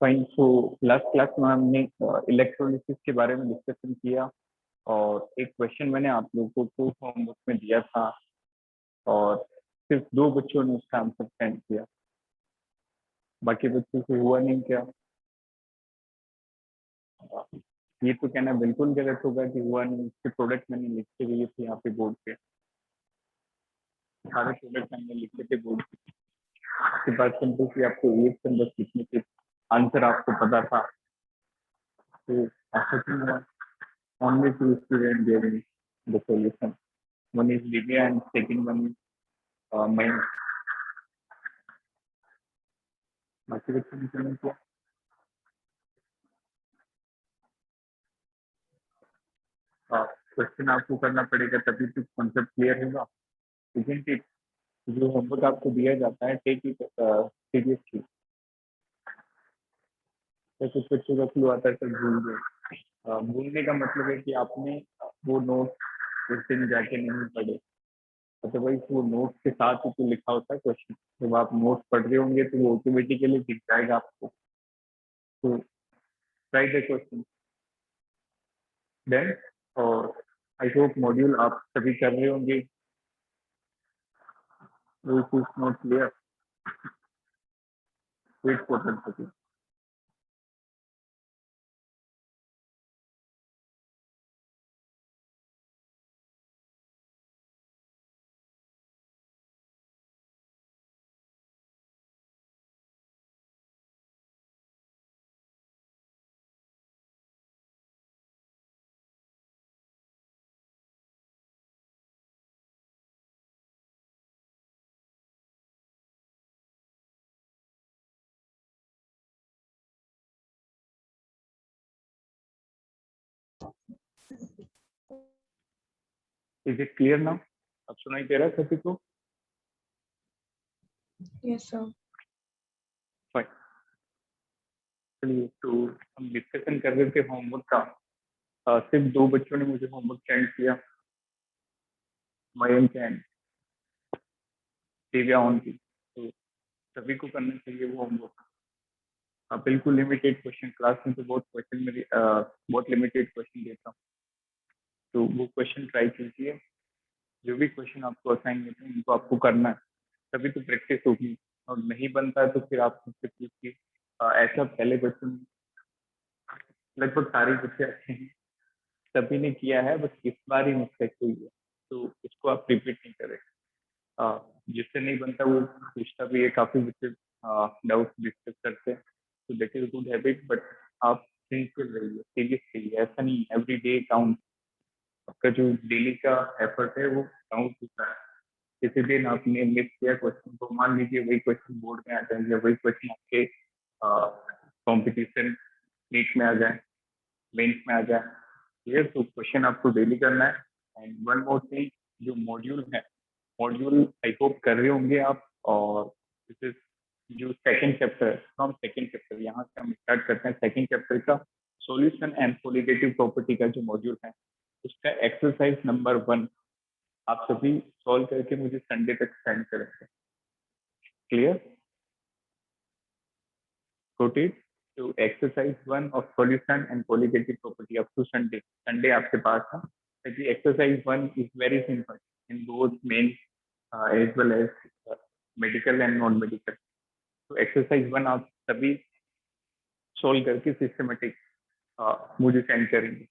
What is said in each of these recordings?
Fine. So last class में हमने electrolysis के बारे में डिस्कशन किया और एक क्वेश्चन मैंने आप लोगों को होमवर्क में दिया था और सिर्फ 2 बच्चों ने उसका आंसर सेंड किया, बाकी बच्चों से हुआ नहीं क्या? ये तो कहना बिल्कुल गलत होगा कि हुआ नहीं। उसके प्रोडक्ट मैंने लिख के दिए थे यहाँ पे बोर्ड पे, सारे प्रोडक्ट मैंने लिखे थे बोर्ड पे। उसके बाद सिंपल सी आपको एक से बस लिखने के आंसर आपको पता था, तो ऐसा क्यों हुआ? Only 2 students gave me the solution. One is Divya and second one is mine. बाकी बच्चों ने क्यों नहीं किया? क्वेश्चन आपको करना पड़ेगा तभी तो कॉन्सेप्ट क्लियर होगा। Isn't it? जो होमवर्क आपको दिया जाता है टेक इट सीरियसली। तो कुछ बच्चों का क्लू आता है सर भूल गए। भूलने का मतलब है कि आपने वो नोट उस दिन जाके नहीं पढ़े, अदरवाइज वो नोट के साथ ही तो लिखा होता है क्वेश्चन। जब आप नोट पढ़ रहे होंगे तो वो ऑटोमेटिकली दिख जाएगा आपको। तो राइट द क्वेश्चन देन। और आई होप मॉड्यूल आप सभी कर रहे होंगे। Which is not clear, wait for that. Is it clear now? अब सुनाई दे रहा है सभी को? Yes, sir. फाइन। चलिए, तो हम डिस्कशन कर रहे थे होमवर्क का। सिर्फ 2 बच्चों ने मुझे होमवर्क सेंड किया, मयंक एंड दिव्या ओनली। तो सभी को करना चाहिए वो होमवर्क। बिल्कुल लिमिटेड क्वेश्चन, क्लास में तो बहुत क्वेश्चन मेरी बहुत लिमिटेड क्वेश्चन देता हूँ, तो वो क्वेश्चन ट्राई कीजिए। जो भी क्वेश्चन आपको असाइन होते हैं उनको आपको करना है, तभी तो प्रैक्टिस होगी। और नहीं बनता है तो फिर आप खुद से पूछिए। ऐसा पहले बच्चों लगभग सारे बच्चे अच्छे हैं, सभी ने किया है, बस इस बार ही मिस्टेक हुई है, तो इसको आप रिपीट नहीं करें। जिससे नहीं बनता वो पूछता भी है, काफी बच्चे डाउट डिस्कस करते हैं, तो that is good habit. But आप सिंसियर रहिए, सीरियस रहिए। ऐसा नहीं एवरी डे काउंट, आपका जो डेली का एफर्ट है वो काउंट होता है। किसी दिन आपने मिस किया क्वेश्चन, तो मान लीजिए वही क्वेश्चन बोर्ड में आ जाए या वही क्वेश्चन आपके कॉम्पिटिशन नीट में आ जाए, मेंस में आ जाए, क्लियर? तो क्वेश्चन आपको डेली करना है। एंड वन मोर थिंग, जो मॉड्यूल है, मॉड्यूल आई होप कर रहे होंगे आप। और दिस इज जो second chapter, from second chapter, यहाँ से हम स्टार्ट करते हैं सेकंड चैप्टर का सॉल्यूशन एंड कोलिगेटिव प्रॉपर्टी का जो मॉड्यूल है, उसका एक्सरसाइज नंबर 1 आप सभी सॉल्व करके मुझे संडे तक सेंड करेंगे। क्लियर? Got it? तो exercise 1 of solution and colligative property up to Sunday. Sunday आपके पास है, ताकि exercise 1 is very simple in both main as well as medical and non medical. तो एक्सरसाइज 1 आप सभी सोल्व करके सिस्टमेटिक मुझे सेंड करेंगे।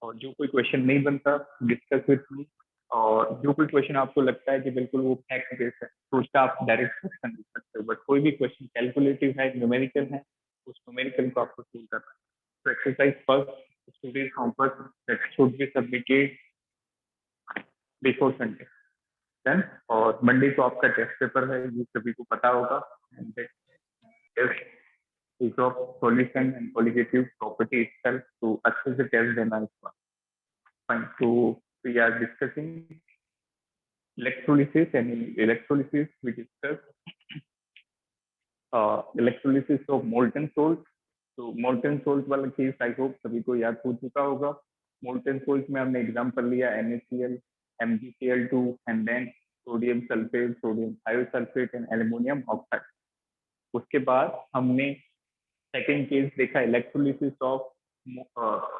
और जो कोई क्वेश्चन नहीं बनता, डिस्कस विथ मी। और जो कोई क्वेश्चन आपको लगता है कि बिल्कुल वो फैक्ट बेस्ड है, तो उसका आप डायरेक्ट क्वेश्चन लिख सकते हो। बट कोई भी क्वेश्चन कैलकुलेटिव है, न्यूमेरिकल है, उस न्यूमेरिकल को आपको सोल्व करना है। तो exercise first student homework that should be submitted before Sunday then. और मंडे को आपका टेस्ट पेपर है, ये सभी को पता होगा। Is of solution and colligative property itself, तो अच्छे से टेस्ट देना है इसका। फाइन। तो we are discussing electrolysis, and in electrolysis we discuss electrolysis of molten salt। तो molten salt वाला केस आई होप सभी को याद हो चुका होगा। molten salt में हमने एग्जांपल लिया NaCl, MgCl2 and then sodium sulphate, sodium thiosulphate and aluminium oxide. उसके बाद हमने सेकंड केस देखा इलेक्ट्रोलिसिस ऑफ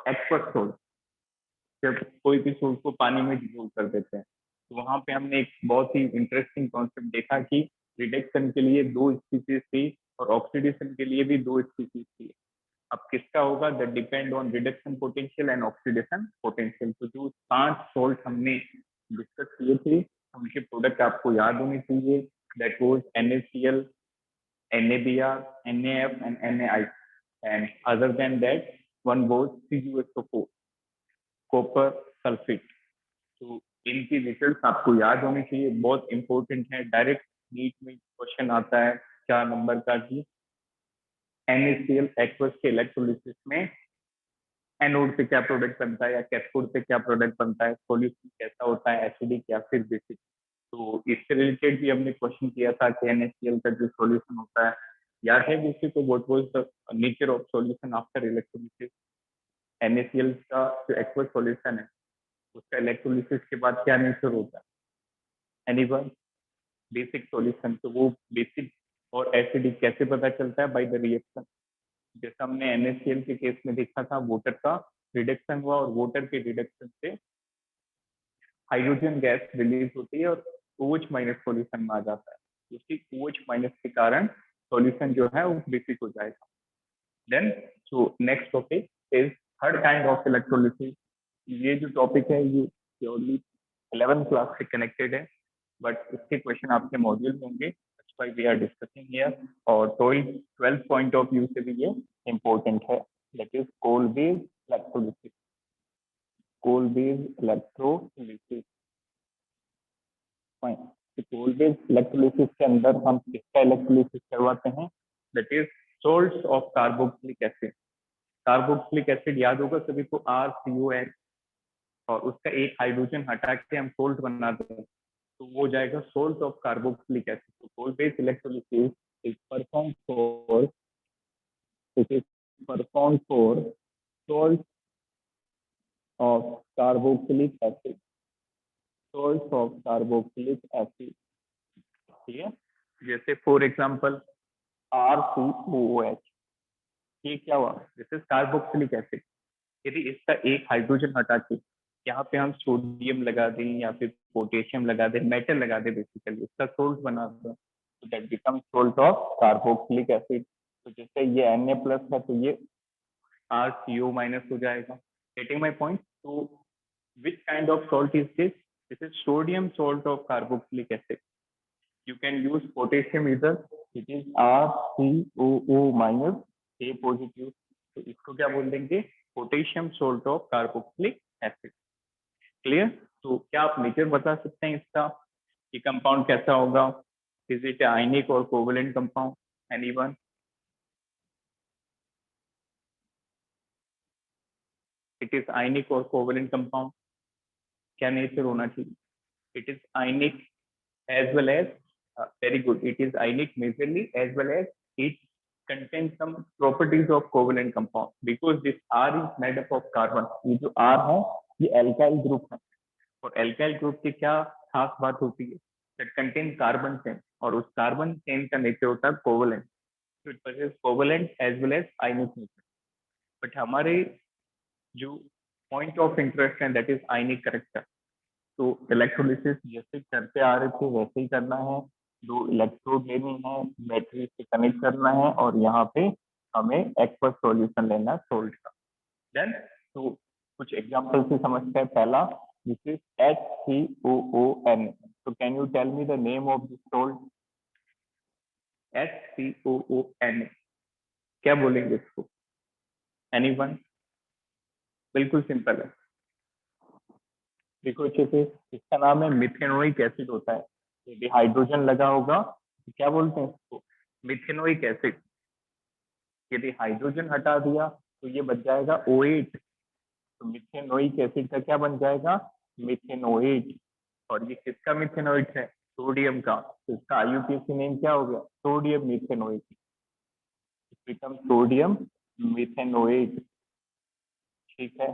एक्वस सोल्ट, जब कोई भी सोल्ट को पानी में डिसोल्व कर देते हैं, तो वहां पे हमने एक बहुत ही इंटरेस्टिंग कॉन्सेप्ट देखा कि रिडक्शन के लिए दो स्पीसीज थी और ऑक्सीडेशन के लिए भी दो स्पीसीज थी। अब किसका होगा, that depend on reduction potential and oxidation potential. तो जो 5 सोल्ट हमने डिस्कस किए थे उनके प्रोडक्ट आपको याद होने चाहिए, that was NaCl, NaBr, NaF and NaI, and other than that one was CuSO4, copper sulphate. तो इनकी रिजल्ट आपको याद होनी चाहिए, बहुत इंपॉर्टेंट है। डायरेक्ट नीट में क्वेश्चन आता है 4 नंबर का कि NaCl एक्वस के इलेक्ट्रोलिसिस में एनोड से क्या प्रोडक्ट बनता है या कैथोड से क्या प्रोडक्ट बनता है, सॉल्यूशन कैसा होता है, एसिडिक या फिर बेसिक। तो इससे रिलेटेड भी हमने क्वेश्चन किया था कि NaCl का जो सॉल्यूशन होता है, याद है बेसिक को, what was the nature of solution after electrolysis. NaCl का जो एक्वस सॉल्यूशन है उसका इलेक्ट्रोलिसिस के बाद क्या नेचर होता है, एनीवन? Basic solution. तो वो बेसिक और एसिडिक कैसे पता चलता है, बाय द रिएक्शन। जैसा हमने NaCl के केस में देखा था, वाटर का रिडक्शन हुआ और वाटर के रिडक्शन से हाइड्रोजन गैस रिलीज होती है और OH माइनस सॉल्यूशन में आ जाता है। उसी OH माइनस के कारण सॉल्यूशन जो है वो बेसिक हो जाएगा। Then so next topic is third kind of electrolysis. ये जो टॉपिक है ये प्योरली 11th क्लास से कनेक्टेड है, बट इसके क्वेश्चन आपके मॉड्यूल में होंगे, that's why we are discussing here. और 12th पॉइंट ऑफ व्यू से भी ये इंपॉर्टेंट है, that is Kolbe's electrolysis. Kolbe's electrolysis, fine. तो कोल बेस्ड इलेक्ट्रोलिसिस के अंदर हम किसका इलेक्ट्रोलिसिस करवाते हैं, that is salts of carboxylic acid. Carboxylic acid याद होगा सभी को, RCOH, और उसका एक हाइड्रोजन हटा के हम सोल्ट बनाते हैं, तो वो जाएगा सोल्ट ऑफ कार्बोक्सिलिक एसिड। तो Kolbe's electrolysis is perform for, it is perform for salt of carboxylic acid, salt of carboxylic acid, ठीक है। जैसे फॉर एग्जांपल RCOH, ये क्या हुआ, दिस इज कार्बोक्सिलिक एसिड। यदि इसका एक हाइड्रोजन हटा के यहाँ पे हम सोडियम लगा दें या फिर पोटेशियम लगा दें, मेटल लगा दें, बेसिकली उसका सोल्ट बना दें, तो that become salt of carboxylic acid. तो जैसे ये Na प्लस है तो ये RCO माइनस हो जाएगा। Getting my point? तो which kind of salt is this? This is sodium salt of carboxylic acid. You can use potassium either, it is RCOO minus, A positive, तो इसको क्या बोल देंगे, potassium salt of carboxylic acid. Clear? तो क्या आप nature बता सकते हैं इसका, ये कंपाउंड कैसा होगा? इज इट आयनिक और covalent compound? Anyone? It is आयनिक और कोवेलेंट कंपाउंड, क्या नेचर होना चाहिए? It is ionic as well as very good, it is ionic majorly as well as it contains some properties of covalent compound because this R is made up of carbon। ये जो R है ये alkyl group है, और alkyl group की क्या खास बात होती है, that contain carbon chain, और उस carbon chain का nature होता है covalent, so it possesses covalent as well as ionic nature। but हमारे जो point of interest है that is ionic character। तो इलेक्ट्रोलिसिस जैसे करते आ रहे थे वैसे ही करना है, दो इलेक्ट्रोड लेनी है, बैटरी से कनेक्ट करना है, और यहाँ पे हमें एक्वस सॉल्यूशन लेना है सोल्ट का। देन तो कुछ एग्जांपल से समझते हैं। पहला, दिस इज HCOON। तो can you tell me the name of this salt? HCOON, क्या बोलेंगे इसको? एनीवन? बिल्कुल सिंपल है, देखो अच्छे से, इसका नाम है मिथेनोइक एसिड होता है। यदि हाइड्रोजन लगा होगा तो क्या बोलते हैं इसको? Methanoic acid. यदि हाइड्रोजन हटा दिया तो ये बच जाएगा OH, तो मिथेनोइक एसिड का क्या बन जाएगा? मिथेनोएट। और ये किसका मिथेनोएट है? सोडियम का। तो इसका IUPAC नेम क्या हो गया? Sodium methanoate, become sodium methanoate, ठीक है।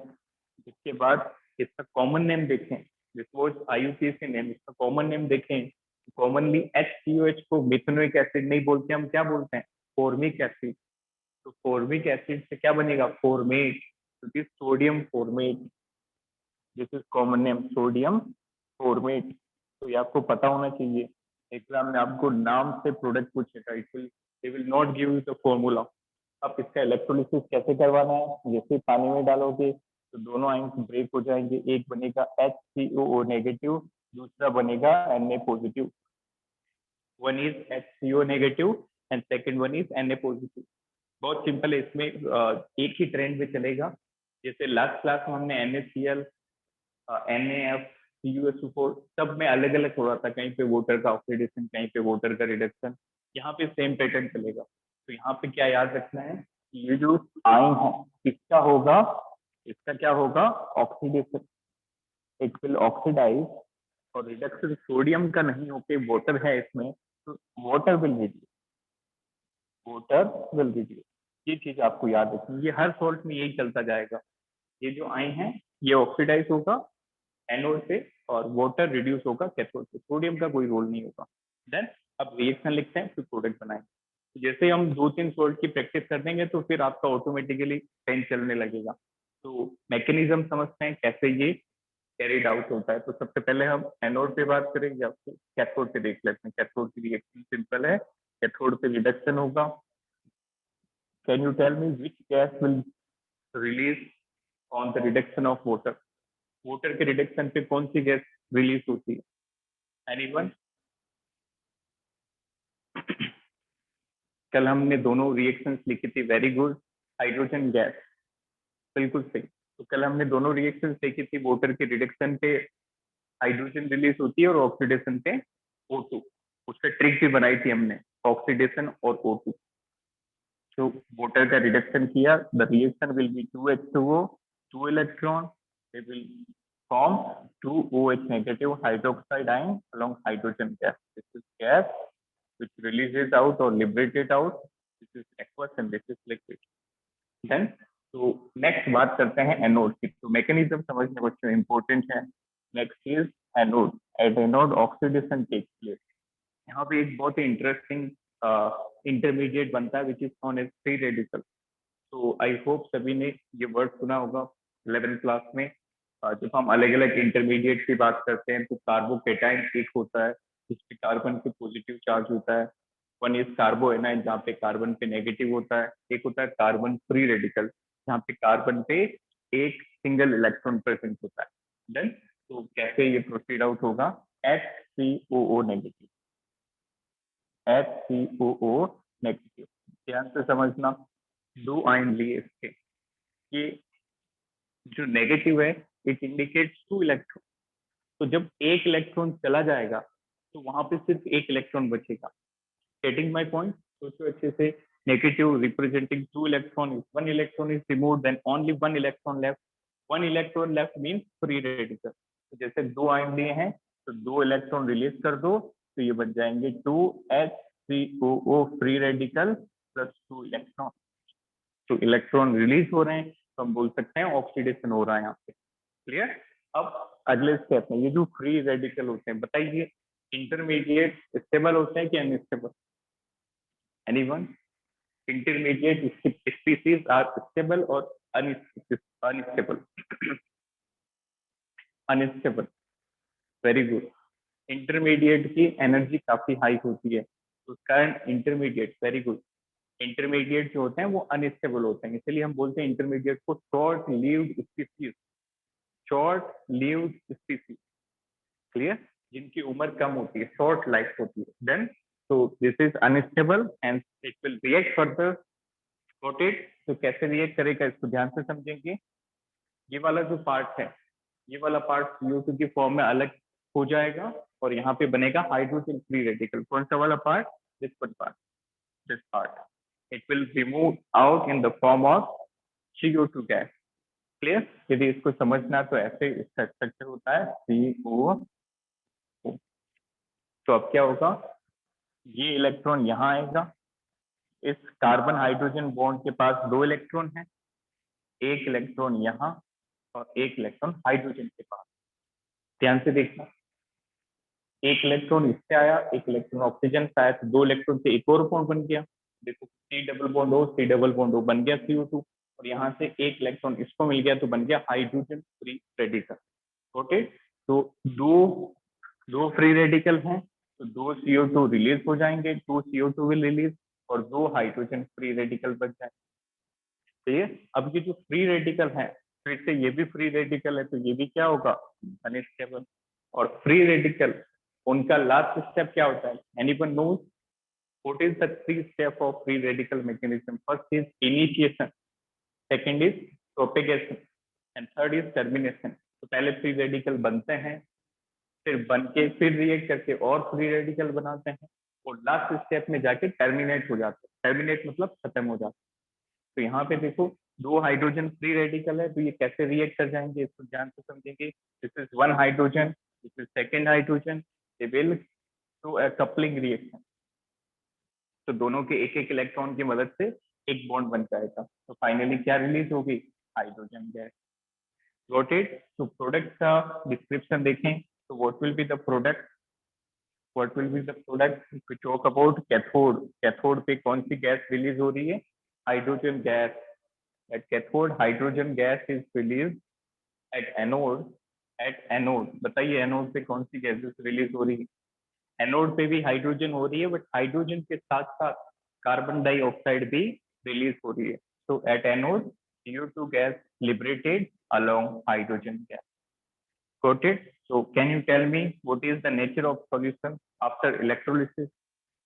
इसके बाद इसका कॉमन नेम देखें, दिस वाज IUPAC नेम, इसका कॉमन नेम देखें, कॉमनली HCOH को मिथेनोइक एसिड नहीं बोलते, हम क्या बोलते हैं? Formic acid. तो फॉर्मिक एसिड से क्या बनेगा, फॉर्मेट, क्योंकि sodium format, this is common name sodium format. तो ये आपको पता होना चाहिए, एग्जाम में आपको नाम से प्रोडक्ट पूछेगा, it will they will not give you the formula. आप इसका इलेक्ट्रोलिसिस कैसे करवाना है, जैसे पानी में डालोगे तो दोनों आयंस ब्रेक हो जाएंगे, एक बनेगा HCOO नेगेटिव, दूसरा बनेगा Na positive. One is HCO negative and second one is Na positive. बहुत सिंपल है, इसमें एक ही ट्रेंड में चलेगा। जैसे लास्ट क्लास में हमने NaCl, NaF, CuSO4 सब में अलग अलग हो रहा था, कहीं पे वाटर का ऑक्सीडेशन, कहीं पे वाटर का रिडक्शन, यहाँ पे सेम पैटर्न चलेगा। तो यहाँ पे क्या याद रखना है, ये जो आयन है इसका होगा, इसका क्या होगा, ऑक्सीडेशन, इट विल ऑक्सीडाइज, और रिडक्शन सोडियम का नहीं होके वाटर है इसमें, तो water will reduce, water will reduce. ये चीज आपको याद रखनी, ये हर सॉल्ट में यही चलता जाएगा। ये जो आयन है ये ऑक्सीडाइज होगा एनोड से, और वाटर रिड्यूस होगा कैथोड से, सोडियम का कोई रोल नहीं होगा। देन अब रिएक्शन लिखते हैं, फिर प्रोडक्ट बनाएंगे। जैसे हम 2-3 सॉल्ट की प्रैक्टिस कर देंगे तो फिर आपका ऑटोमेटिकली पेन चलने लगेगा। तो मैकेनिज्म समझते हैं कैसे ये कैरीड आउट होता है। तो सबसे पहले हम एनोड पे बात करेंगे, या फिर कैथोड पे देख लेते हैं। कैथोड की रिएक्शन सिंपल है, कैथोड पे रिडक्शन होगा। Can you tell me which gas will release on the reduction of water, water के रिडक्शन पे कौन सी गैस रिलीज होती है, एनीवन? कल हमने दोनों रिएक्शंस लिखी थी, वेरी गुड, हाइड्रोजन गैस, बिल्कुल सही। तो कल हमने दोनों रिएक्शंस देखी थी, वाटर के रिडक्शन पे हाइड्रोजन रिलीज होती है और ऑक्सीडेशन पे O2। उस पर ट्रिक भी बनाई थी हमने, ऑक्सीडेशन और O2। तो वाटर का रिडक्शन किया, the reaction will be 2H2O, 2 electron, they will form 2OH negative hydroxide ion along hydrogen gas. This is gas which releases out or liberated out. This is aqueous and this is liquid. Then तो next बात करते हैं anode की। तो mechanism समझने बच्चों important है। Next is anode. At anode oxidation takes place. यहाँ पे एक बहुत ही इंटरेस्टिंग इंटरमीडिएट बनता है which is known as free radical. तो आई होप सभी ने ये वर्ड सुना होगा 11th क्लास में। जब हम अलग अलग इंटरमीडिएट की बात करते हैं तो कार्बोकेटाइन एक होता है जिसपे कार्बन पे पॉजिटिव चार्ज होता है। वन इज कार्बोएनाइन जहाँ पे कार्बन पे नेगेटिव होता है। एक होता है कार्बन फ्री रेडिकल जहाँ पे कार्बन पे एक सिंगल इलेक्ट्रॉन प्रेजेंट होता है। देन तो कैसे ये प्रोसीड आउट होगा, HCOO नेगेटिव, HCOO नेगेटिव। ध्यान से समझना, दो आयन लिए इसके, ये जो नेगेटिव है इट इंडिकेट्स 2 इलेक्ट्रॉन। तो जब एक इलेक्ट्रॉन चला जाएगा तो वहां पे सिर्फ एक इलेक्ट्रॉन बचेगा। Getting my point? सोचो अच्छे से, negative representing 2 electron, if 1 electron is removed then only 1 electron left. 1 electron left means free radical. तो जैसे दो आयन लिए हैं तो 2 इलेक्ट्रॉन रिलीज कर दो तो ये बन जाएंगे 2HCOO free radical plus 2 electron. तो इलेक्ट्रॉन रिलीज हो रहे हैं तो हम बोल सकते हैं ऑक्सीडेशन हो रहा है यहाँ पे। क्लियर? अब अगले स्टेप में ये जो फ्री रेडिकल होते हैं, बताइए इंटरमीडिएट स्टेबल होते हैं कि unstable? Anyone? Intermediate species are stable और unstable? Unstable, very good. Intermediate की एनर्जी काफी हाई होती है तो कारण इंटरमीडिएट, वेरी गुड। इंटरमीडिएट जो होते हैं वो अनस्टेबल होते हैं, इसलिए हम बोलते हैं इंटरमीडिएट को short lived species, short lived species. Clear? जिनकी उम्र कम होती है, शॉर्ट लाइफ होती है। Then so this is unstable and it will react further. Got it? तो कैसे रिएक्ट करेगा इसको ध्यान से समझेंगे। ये वाला जो पार्ट है, ये वाला पार्ट CO2 की फॉर्म में अलग हो जाएगा और यहाँ पे बनेगा हाइड्रोजन फ्री रेडिकल। कौन सा वाला part? This one part, this part. It will remove out in the form of CO2 gas. Clear? यदि इसको समझना तो ऐसे इसका स्ट्रक्चर होता है CO। तो अब क्या होगा, ये इलेक्ट्रॉन यहाँ आएगा, इस कार्बन हाइड्रोजन बॉन्ड के पास 2 इलेक्ट्रॉन है, एक इलेक्ट्रॉन यहाँ और एक इलेक्ट्रॉन हाइड्रोजन के पास। ध्यान से देखना, एक इलेक्ट्रॉन इससे आया, एक इलेक्ट्रॉन ऑक्सीजन से आया, तो 2 इलेक्ट्रॉन से एक और बॉन्ड बन गया। देखो C double bond O, C double bond O बन गया CO2, और यहाँ से एक इलेक्ट्रॉन इसको मिल गया तो बन गया हाइड्रोजन फ्री रेडिकल। ओके, तो दो फ्री रेडिकल हैं, तो दो CO2 रिलीज हो जाएंगे, 2 CO2 विल रिलीज, और दो हाइड्रोजन फ्री रेडिकल बच जाएंगे। ठीक है, अब ये जो फ्री रेडिकल है, फिर से ये भी फ्री रेडिकल है, तो ये भी क्या होगा, अनस्टेबल। और फ्री रेडिकल उनका लास्ट स्टेप क्या होता है, anyone knows what is the three step of free radical mechanism? First is initiation, second is propagation, and third is termination. तो पहले फ्री रेडिकल बनते हैं, फिर बन के फिर रिएक्ट करके और फ्री रेडिकल बनाते हैं, और लास्ट स्टेप में जाके टर्मिनेट हो जाते हैं। टर्मिनेट मतलब खत्म हो जाता है। तो यहाँ पे देखो दो हाइड्रोजन फ्री रेडिकल है, तो ये कैसे रिएक्ट कर जाएंगे इसको ध्यान से समझेंगे। This is one hydrogen, this is second hydrogen, they will to a coupling reaction. तो दोनों के एक एक इलेक्ट्रॉन की मदद से एक बॉन्ड बन जाएगा, तो फाइनली क्या रिलीज होगी, हाइड्रोजन गैस। Got it? तो प्रोडक्ट का डिस्क्रिप्शन देखें, तो what will be the product, what will be the product, we talk about cathode. Cathode पे कौन सी गैस रिलीज हो रही है, hydrogen gas. At cathode hydrogen gas is release, at anode, at anode बताइए एनोड पे कौन सी गैसेस रिलीज हो रही है। एनोड पे भी हाइड्रोजन हो रही है, बट हाइड्रोजन के साथ साथ कार्बन डाइऑक्साइड भी रिलीज हो रही है। So at anode, CO2 gas liberated along hydrogen gas. Got it? So can you tell me what is the nature of solution after electrolysis?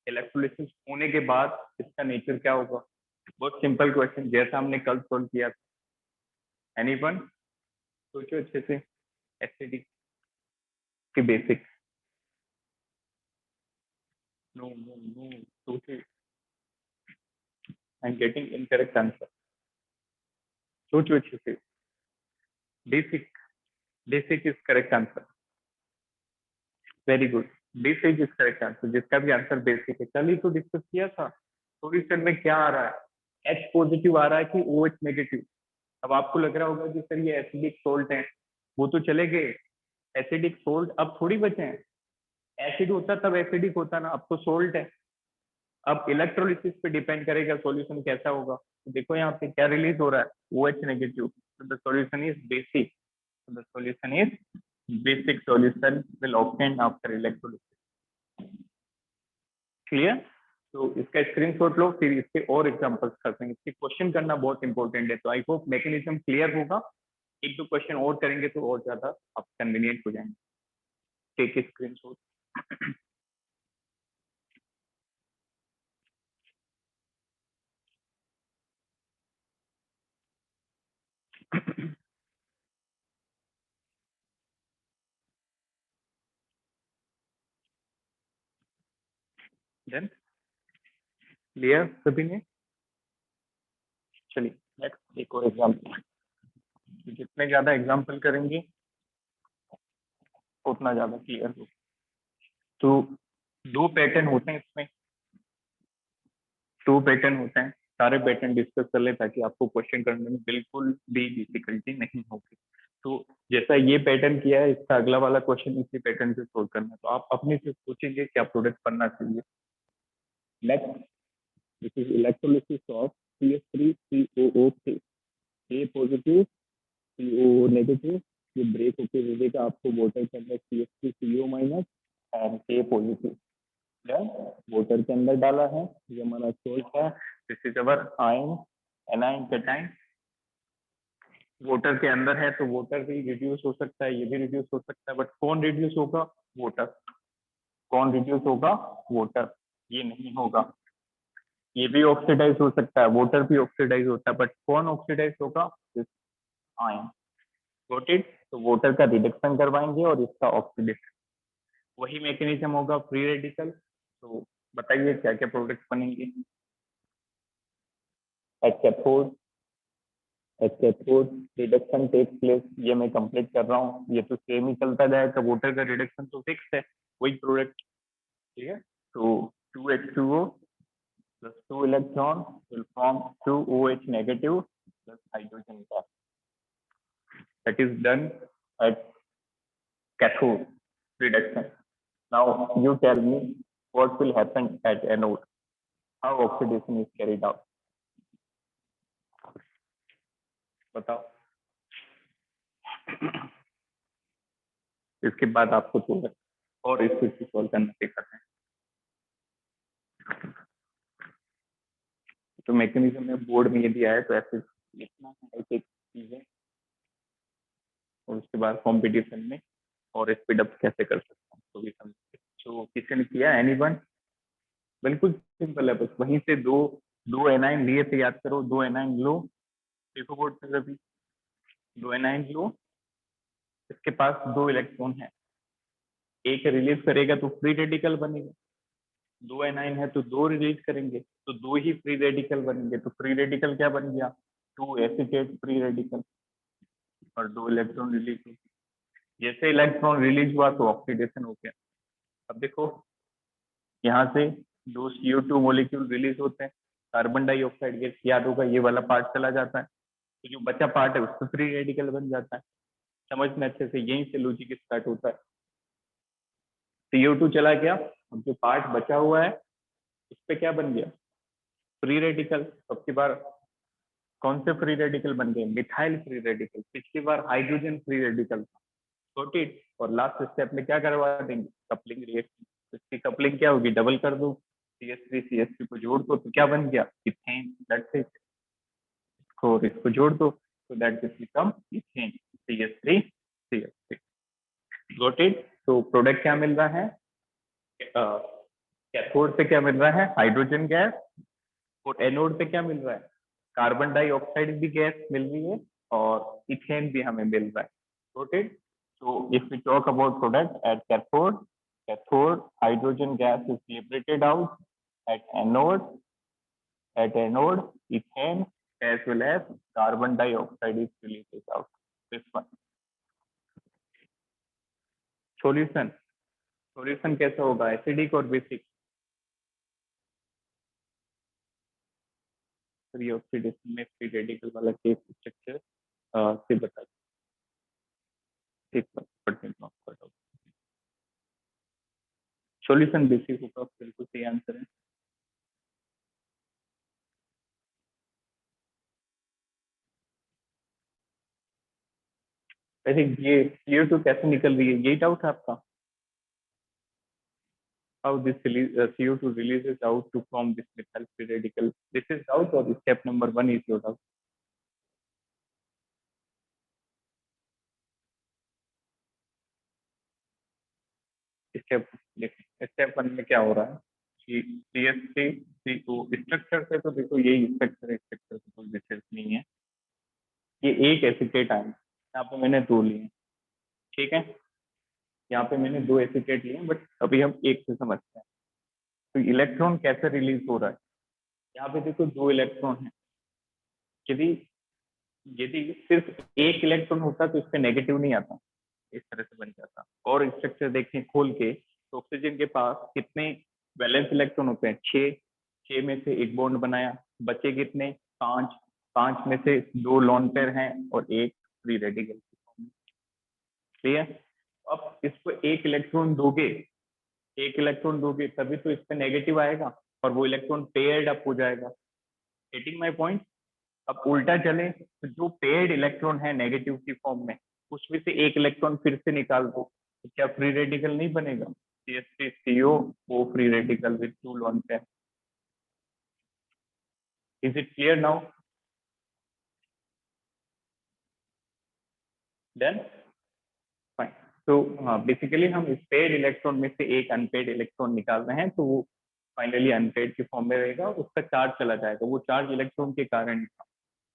Electrolysis होने के बाद इसका नेचर क्या होगा? बहुत सिंपल क्वेश्चन, जैसा हमने कल सोल्व किया था। एनीवन? सोचो अच्छे से, एसिडिक की बेसिक। नो नो नो, सोचो, I am getting incorrect answer. सोचो अच्छे से। Basic, basic is correct answer. Very good, basic is correct answer, जिसका भी आंसर बेसिक है। कल ही तो डिस्कस किया था। सॉल्यूशन में क्या आ रहा है, H पॉजिटिव आ रहा है कि OH नेगेटिव। अब आपको लग रहा होगा कि सर ये एसिडिक सोल्ट है, वो तो चले गए, एसिडिक सोल्ट अब थोड़ी बचे हैं। एसिड होता तब एसिडिक होता ना, अब तो सोल्ट है। अब इलेक्ट्रोलिसिस पे डिपेंड करेगा सॉल्यूशन कैसा होगा। तो देखो यहाँ पे क्या रिलीज हो रहा है, OH नेगेटिव, तो the solution is basic. So the solution is basic solution will obtain after electrolysis. Clear? तो इसका स्क्रीनशॉट लो, फिर इसके और एग्जांपल्स करते हैं। इसके क्वेश्चन करना बहुत इंपॉर्टेंट है, तो आई होप मैकेनिज्म क्लियर होगा। एक दो क्वेश्चन और करेंगे तो और ज्यादा आप कन्वीनियंट हो जाएंगे। Take screenshot. देन क्लियर सभी ने? चलिए नेक्स्ट एक और एग्जांपल। जितने ज्यादा एग्जांपल करेंगे उतना ज्यादा क्लियर होगा। तो दो पैटर्न होते हैं इसमें, दो पैटर्न होते हैं। सारे पैटर्न डिस्कस कर ले ताकि आपको क्वेश्चन करने में बिल्कुल भी डिफिकल्टी नहीं होगी। तो जैसा ये पैटर्न किया है, इसका अगला वाला क्वेश्चन इसी पैटर्न से सोल्व करना है। तो आप अपने से सोचेंगे क्या प्रोडक्ट बनना चाहिए। Next, this is electrolysis of CH3COO3, A positive CO negative. ये ब्रेक होके दे देगा आपको वाटर के अंदर CH3CO माइनस और A पॉजिटिव। वाटर के अंदर डाला है, ये हमारा सोल्ट है। This is our ion, A9 cation. Water के अंदर है तो वाटर भी रिड्यूस हो सकता है, ये भी रिड्यूस हो सकता है, बट कौन रिड्यूस होगा, वाटर। कौन रिड्यूस होगा, वाटर। ये नहीं होगा, ये भी ऑक्सीडाइज हो सकता है, वाटर भी ऑक्सीडाइज होता है, बट कौन ऑक्सीडाइज होगा, आयन। Got it? तो वाटर का रिडक्शन करवाएंगे और इसका ऑक्सीडेशन। वही मैकेनिज्म होगा फ्री रेडिकल। तो बताइए क्या क्या प्रोडक्ट बनेंगे। At cathode, at cathode reduction takes place, ये मैं कंप्लीट कर रहा हूँ, ये तो सेम ही चलता जाएगा। वाटर का रिडक्शन तो फिक्स है, वही प्रोडक्ट। ठीक है, तो 2H2O plus 2 electron will form 2OH negative plus hydrogen gas. That is done at cathode reduction. Now you tell me what will happen at anode. How oxidation is carried out, बताओ। इसके बाद आपको थोड़ा और इस चीज को सॉल्व करना सिखाते हैं। तो मैकेनिज्म में बोर्ड में ये दिया है, तो ऐसे लिखना है एक एक चीजें, और उसके बाद कॉम्पिटिशन में और स्पीड अप कैसे कर सकता हूँ तो भी समझते। तो किसी ने किया एनीवन? बिल्कुल सिंपल है, बस वहीं से दो दो एनाइन लिए थे, याद करो, दो एनाइन लो, देखो बोर्ड पे कभी, दो एनाइन लो, इसके पास दो इलेक्ट्रॉन है, एक रिलीज करेगा तो फ्री रेडिकल बनेगा, दो एनाइन है तो दो रिलीज करेंगे तो दो ही फ्री रेडिकल बनेंगे, तो फ्री रेडिकल क्या बन गया, टू एसिटेट फ्री रेडिकल, और दो इलेक्ट्रॉन रिलीज हो, जैसे इलेक्ट्रॉन रिलीज हुआ तो ऑक्सीडेशन हो गया। अब देखो यहाँ से दो CO2 मॉलिक्यूल रिलीज होते हैं, कार्बन डाइऑक्साइड गैस, याद होगा ये वाला पार्ट चला जाता है, तो जो बचा पार्ट है उसमें फ्री रेडिकल बन जाता है। समझना अच्छे से, यहीं से लॉजिक स्टार्ट होता है। CO2 चला गया, अब जो पार्ट बचा हुआ है उस पर क्या बन गया, फ्री रेडिकल। अब की बार कौन से फ्री रेडिकल बन गए, मिथाइल फ्री रेडिकल, पिछली बार हाइड्रोजन फ्री रेडिकल था, सॉर्टेड। और लास्ट स्टेप में क्या करवा देंगे, कपलिंग रिएक्शन, इसकी कपलिंग क्या होगी, डबल कर दो, CH3 CH3 को जोड़ दो तो क्या बन गया, इथेन, दैट्स इट। और इसको जोड़ दो तो that this become ethane, CH3 CH3, got it. तो प्रोडक्ट क्या मिल रहा है, कैथोड से क्या मिल रहा है, हाइड्रोजन गैस, और एनोड पे क्या मिल रहा है, कार्बन डाइऑक्साइड भी गैस मिल रही है और इथेन भी हमें मिल रहा है, got it. So if we talk about product at cathode hydrogen gas is liberated out, at anode ethane as well as carbon dioxide is released out. This one. Solution कैसा होगा, acidic और basic, free oxidation में free radical वाला case structure से बता, solution basic होगा, बिल्कुल सही आंसर है। वैसे ये CO2 कैसे निकल रही है, यही डाउट है आपका, how this CO2 releases out to form this methyl free radical, this is doubt or step number 1 is your doubt? Step 1 में क्या हो रहा है कि CH3CO स्ट्रक्चर से तो देखो यही स्ट्रक्चर है, स्ट्रक्चर से कोई विशेष नहीं है, ये एक एसिटेट आयन, यहाँ पे मैंने दो लिए, ठीक है, यहाँ पे मैंने दो एसिटेट लिए, बट अभी हम एक से समझते हैं। तो इलेक्ट्रॉन कैसे रिलीज हो रहा है, यहाँ पे देखो दो इलेक्ट्रॉन है, यदि यदि सिर्फ एक इलेक्ट्रॉन होता तो इस पे नेगेटिव नहीं आता, इस तरह से बन जाता। और स्ट्रक्चर देखें खोल के तो ऑक्सीजन के पास कितने वैलेंस इलेक्ट्रॉन होते हैं, छह, छह में से एक बॉन्ड बनाया, बचे कितने, पांच, पांच में से दो लॉन पेयर हैं और एक फ्री रेडिकल, ठीक है। अब इसको एक इलेक्ट्रॉन दोगे, एक इलेक्ट्रॉन दोगे तभी तो इस पे नेगेटिव आएगा और वो इलेक्ट्रॉन पेयर्ड अप हो जाएगा, गेटिंग माय पॉइंट। अब उल्टा चले तो जो पेयर्ड इलेक्ट्रॉन है नेगेटिव की फॉर्म में, उसमें से एक इलेक्ट्रॉन फिर से निकाल दो तो क्या फ्री रेडिकल नहीं बनेगा, CH3CO वो free radical with two lone pair. Is it clear now, then fine. तो हाँ, बेसिकली हम इस पेयर्ड इलेक्ट्रॉन में से एक अनपेयर्ड इलेक्ट्रॉन निकाल रहे हैं, तो वो फाइनली अनपेयर्ड की फॉर्म में रहेगा, उसका चार्ज चला जाएगा, वो चार्ज इलेक्ट्रॉन के कारण।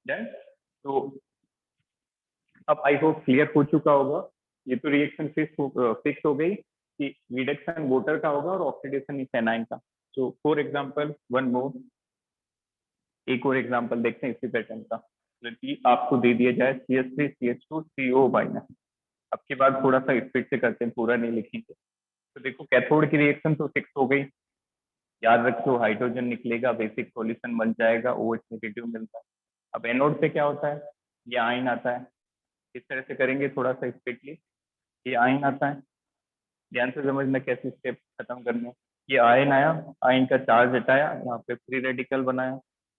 देन तो अब आई होप क्लियर हो चुका होगा, ये तो रिएक्शन फिक्स हो गई कि रिडक्शन वाटर का होगा और ऑक्सीडेशन इस एनाइन का। So for example one more, एक और एग्जांपल देखते हैं इसी पैटर्न का। यदि आपको दे दिया जाए CH3CH2CO माइनस, अब की बात थोड़ा सा स्पीड से करते हैं, पूरा नहीं लिखेंगे। तो देखो कैथोड की रिएक्शन तो फिक्स हो गई, याद रखो हाइड्रोजन निकलेगा, बेसिक सॉल्यूशन बन जाएगा, OH नेगेटिव मिलता है। अब एनोड पे क्या होता है, ये आयन आता है, इस तरह से करेंगे थोड़ा सा स्पीडली, ये आयन आता है, ध्यान से समझना कैसे स्टेप खत्म करने। ये आयन आया, आयन का चार्ज हटाया, यहाँ पे फ्री रेडिकल बनाया,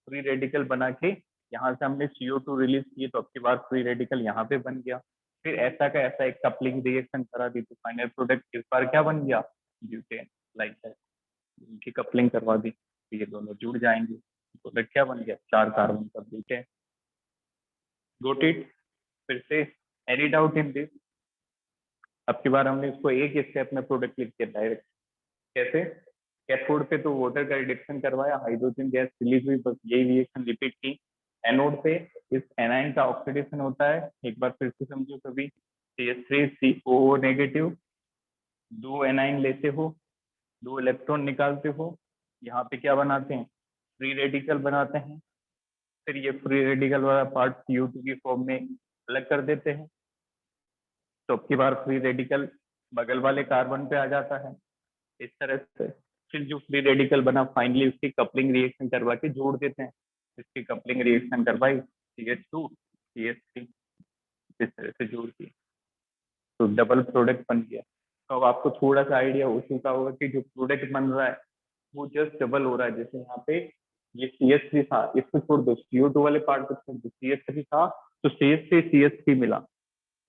फ्री रेडिकल बना के यहाँ से हमने CO2 रिलीज किए, तो अब की बार फ्री रेडिकल यहाँ पे बन गया। फिर ऐसा का ऐसा एक कपलिंग रिएक्शन करा दी, तो फाइनल प्रोडक्ट इस बार क्या बन गया, ब्यूटेन। लाइक दैट, इनकी कपलिंग करवा दी तो ये दोनों जुड़ जाएंगे, प्रोडक्ट क्या बन गया, 4 कार्बन का ब्यूटेन। Got it. फिर से एनी डाउट इन दिस? अब की बार हमने इसको एक स्टेप में प्रोडक्ट लिख दिया डायरेक्ट। कैसे? कैथोड पे तो वाटर का रिडक्शन करवाया, हाइड्रोजन गैस रिलीज हुई, बस यही रिएक्शन रिपीट की। एनोड पे इस एनाइन का ऑक्सीडेशन होता है, एक बार फिर से समझो सभी। CH3COO नेगेटिव, दो एनाइन लेते हो, दो इलेक्ट्रॉन निकालते हो, यहाँ पे क्या बनाते हैं, फ्री रेडिकल बनाते हैं। फिर ये फ्री रेडिकल वाला पार्ट CO2 की फॉर्म में अलग कर देते हैं, तो अब की बार फ्री रेडिकल बगल वाले कार्बन पे आ जाता है इस तरह से। फिर जो फ्री रेडिकल बना फाइनली उसकी कपलिंग रिएक्शन करवा के जोड़ देते हैं, इसकी कपलिंग रिएक्शन करवाई, CH2 CH3, इस तरह से जोड़ दिए, तो डबल प्रोडक्ट बन गया। तो अब आपको थोड़ा सा आइडिया हो चुका होगा कि जो प्रोडक्ट बन रहा है वो जस्ट डबल हो रहा है। जैसे यहाँ पे ये CH3 था, इसको छोड़ दो, CO2 वाले पार्ट को छोड़ दो, CH3 था तो CH3 CH3 मिला,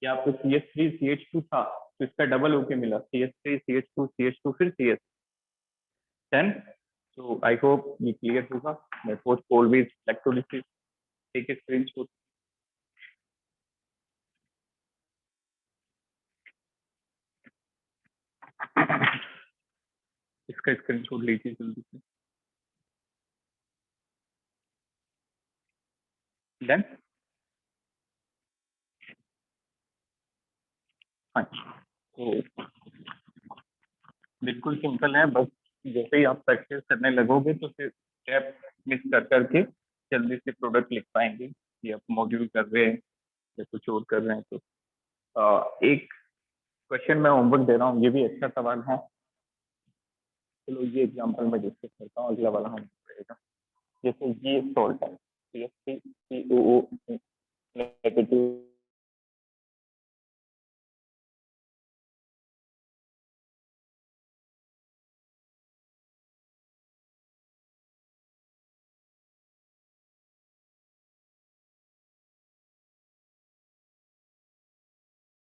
या आपको CH3 CH2 था तो इसका डबल होके मिला, CH3 CH2 CH2 फिर CH10। So I hope ये क्लियर होगा। Method always electrolysis, take a screenshot. इसका स्क्रीनशॉट लीजिए जल्दी से। डन। हाँ, तो बिल्कुल सिंपल है, बस जैसे ही आप प्रैक्टिस करने लगोगे तो फिर स्टेप मिस कर करके जल्दी से प्रोडक्ट लिख पाएंगे। ये आप मॉड्यूल कर रहे हैं या कुछ और कर रहे हैं तो एक क्वेश्चन मैं होमवर्क दे रहा हूँ, ये भी अच्छा सवाल है। चलो ये एग्जांपल मैं डिस्कस करता हूँ, अगला वाला हम करेगा। जैसे ये सॉल्ट है, CH3COO नेगेटिव,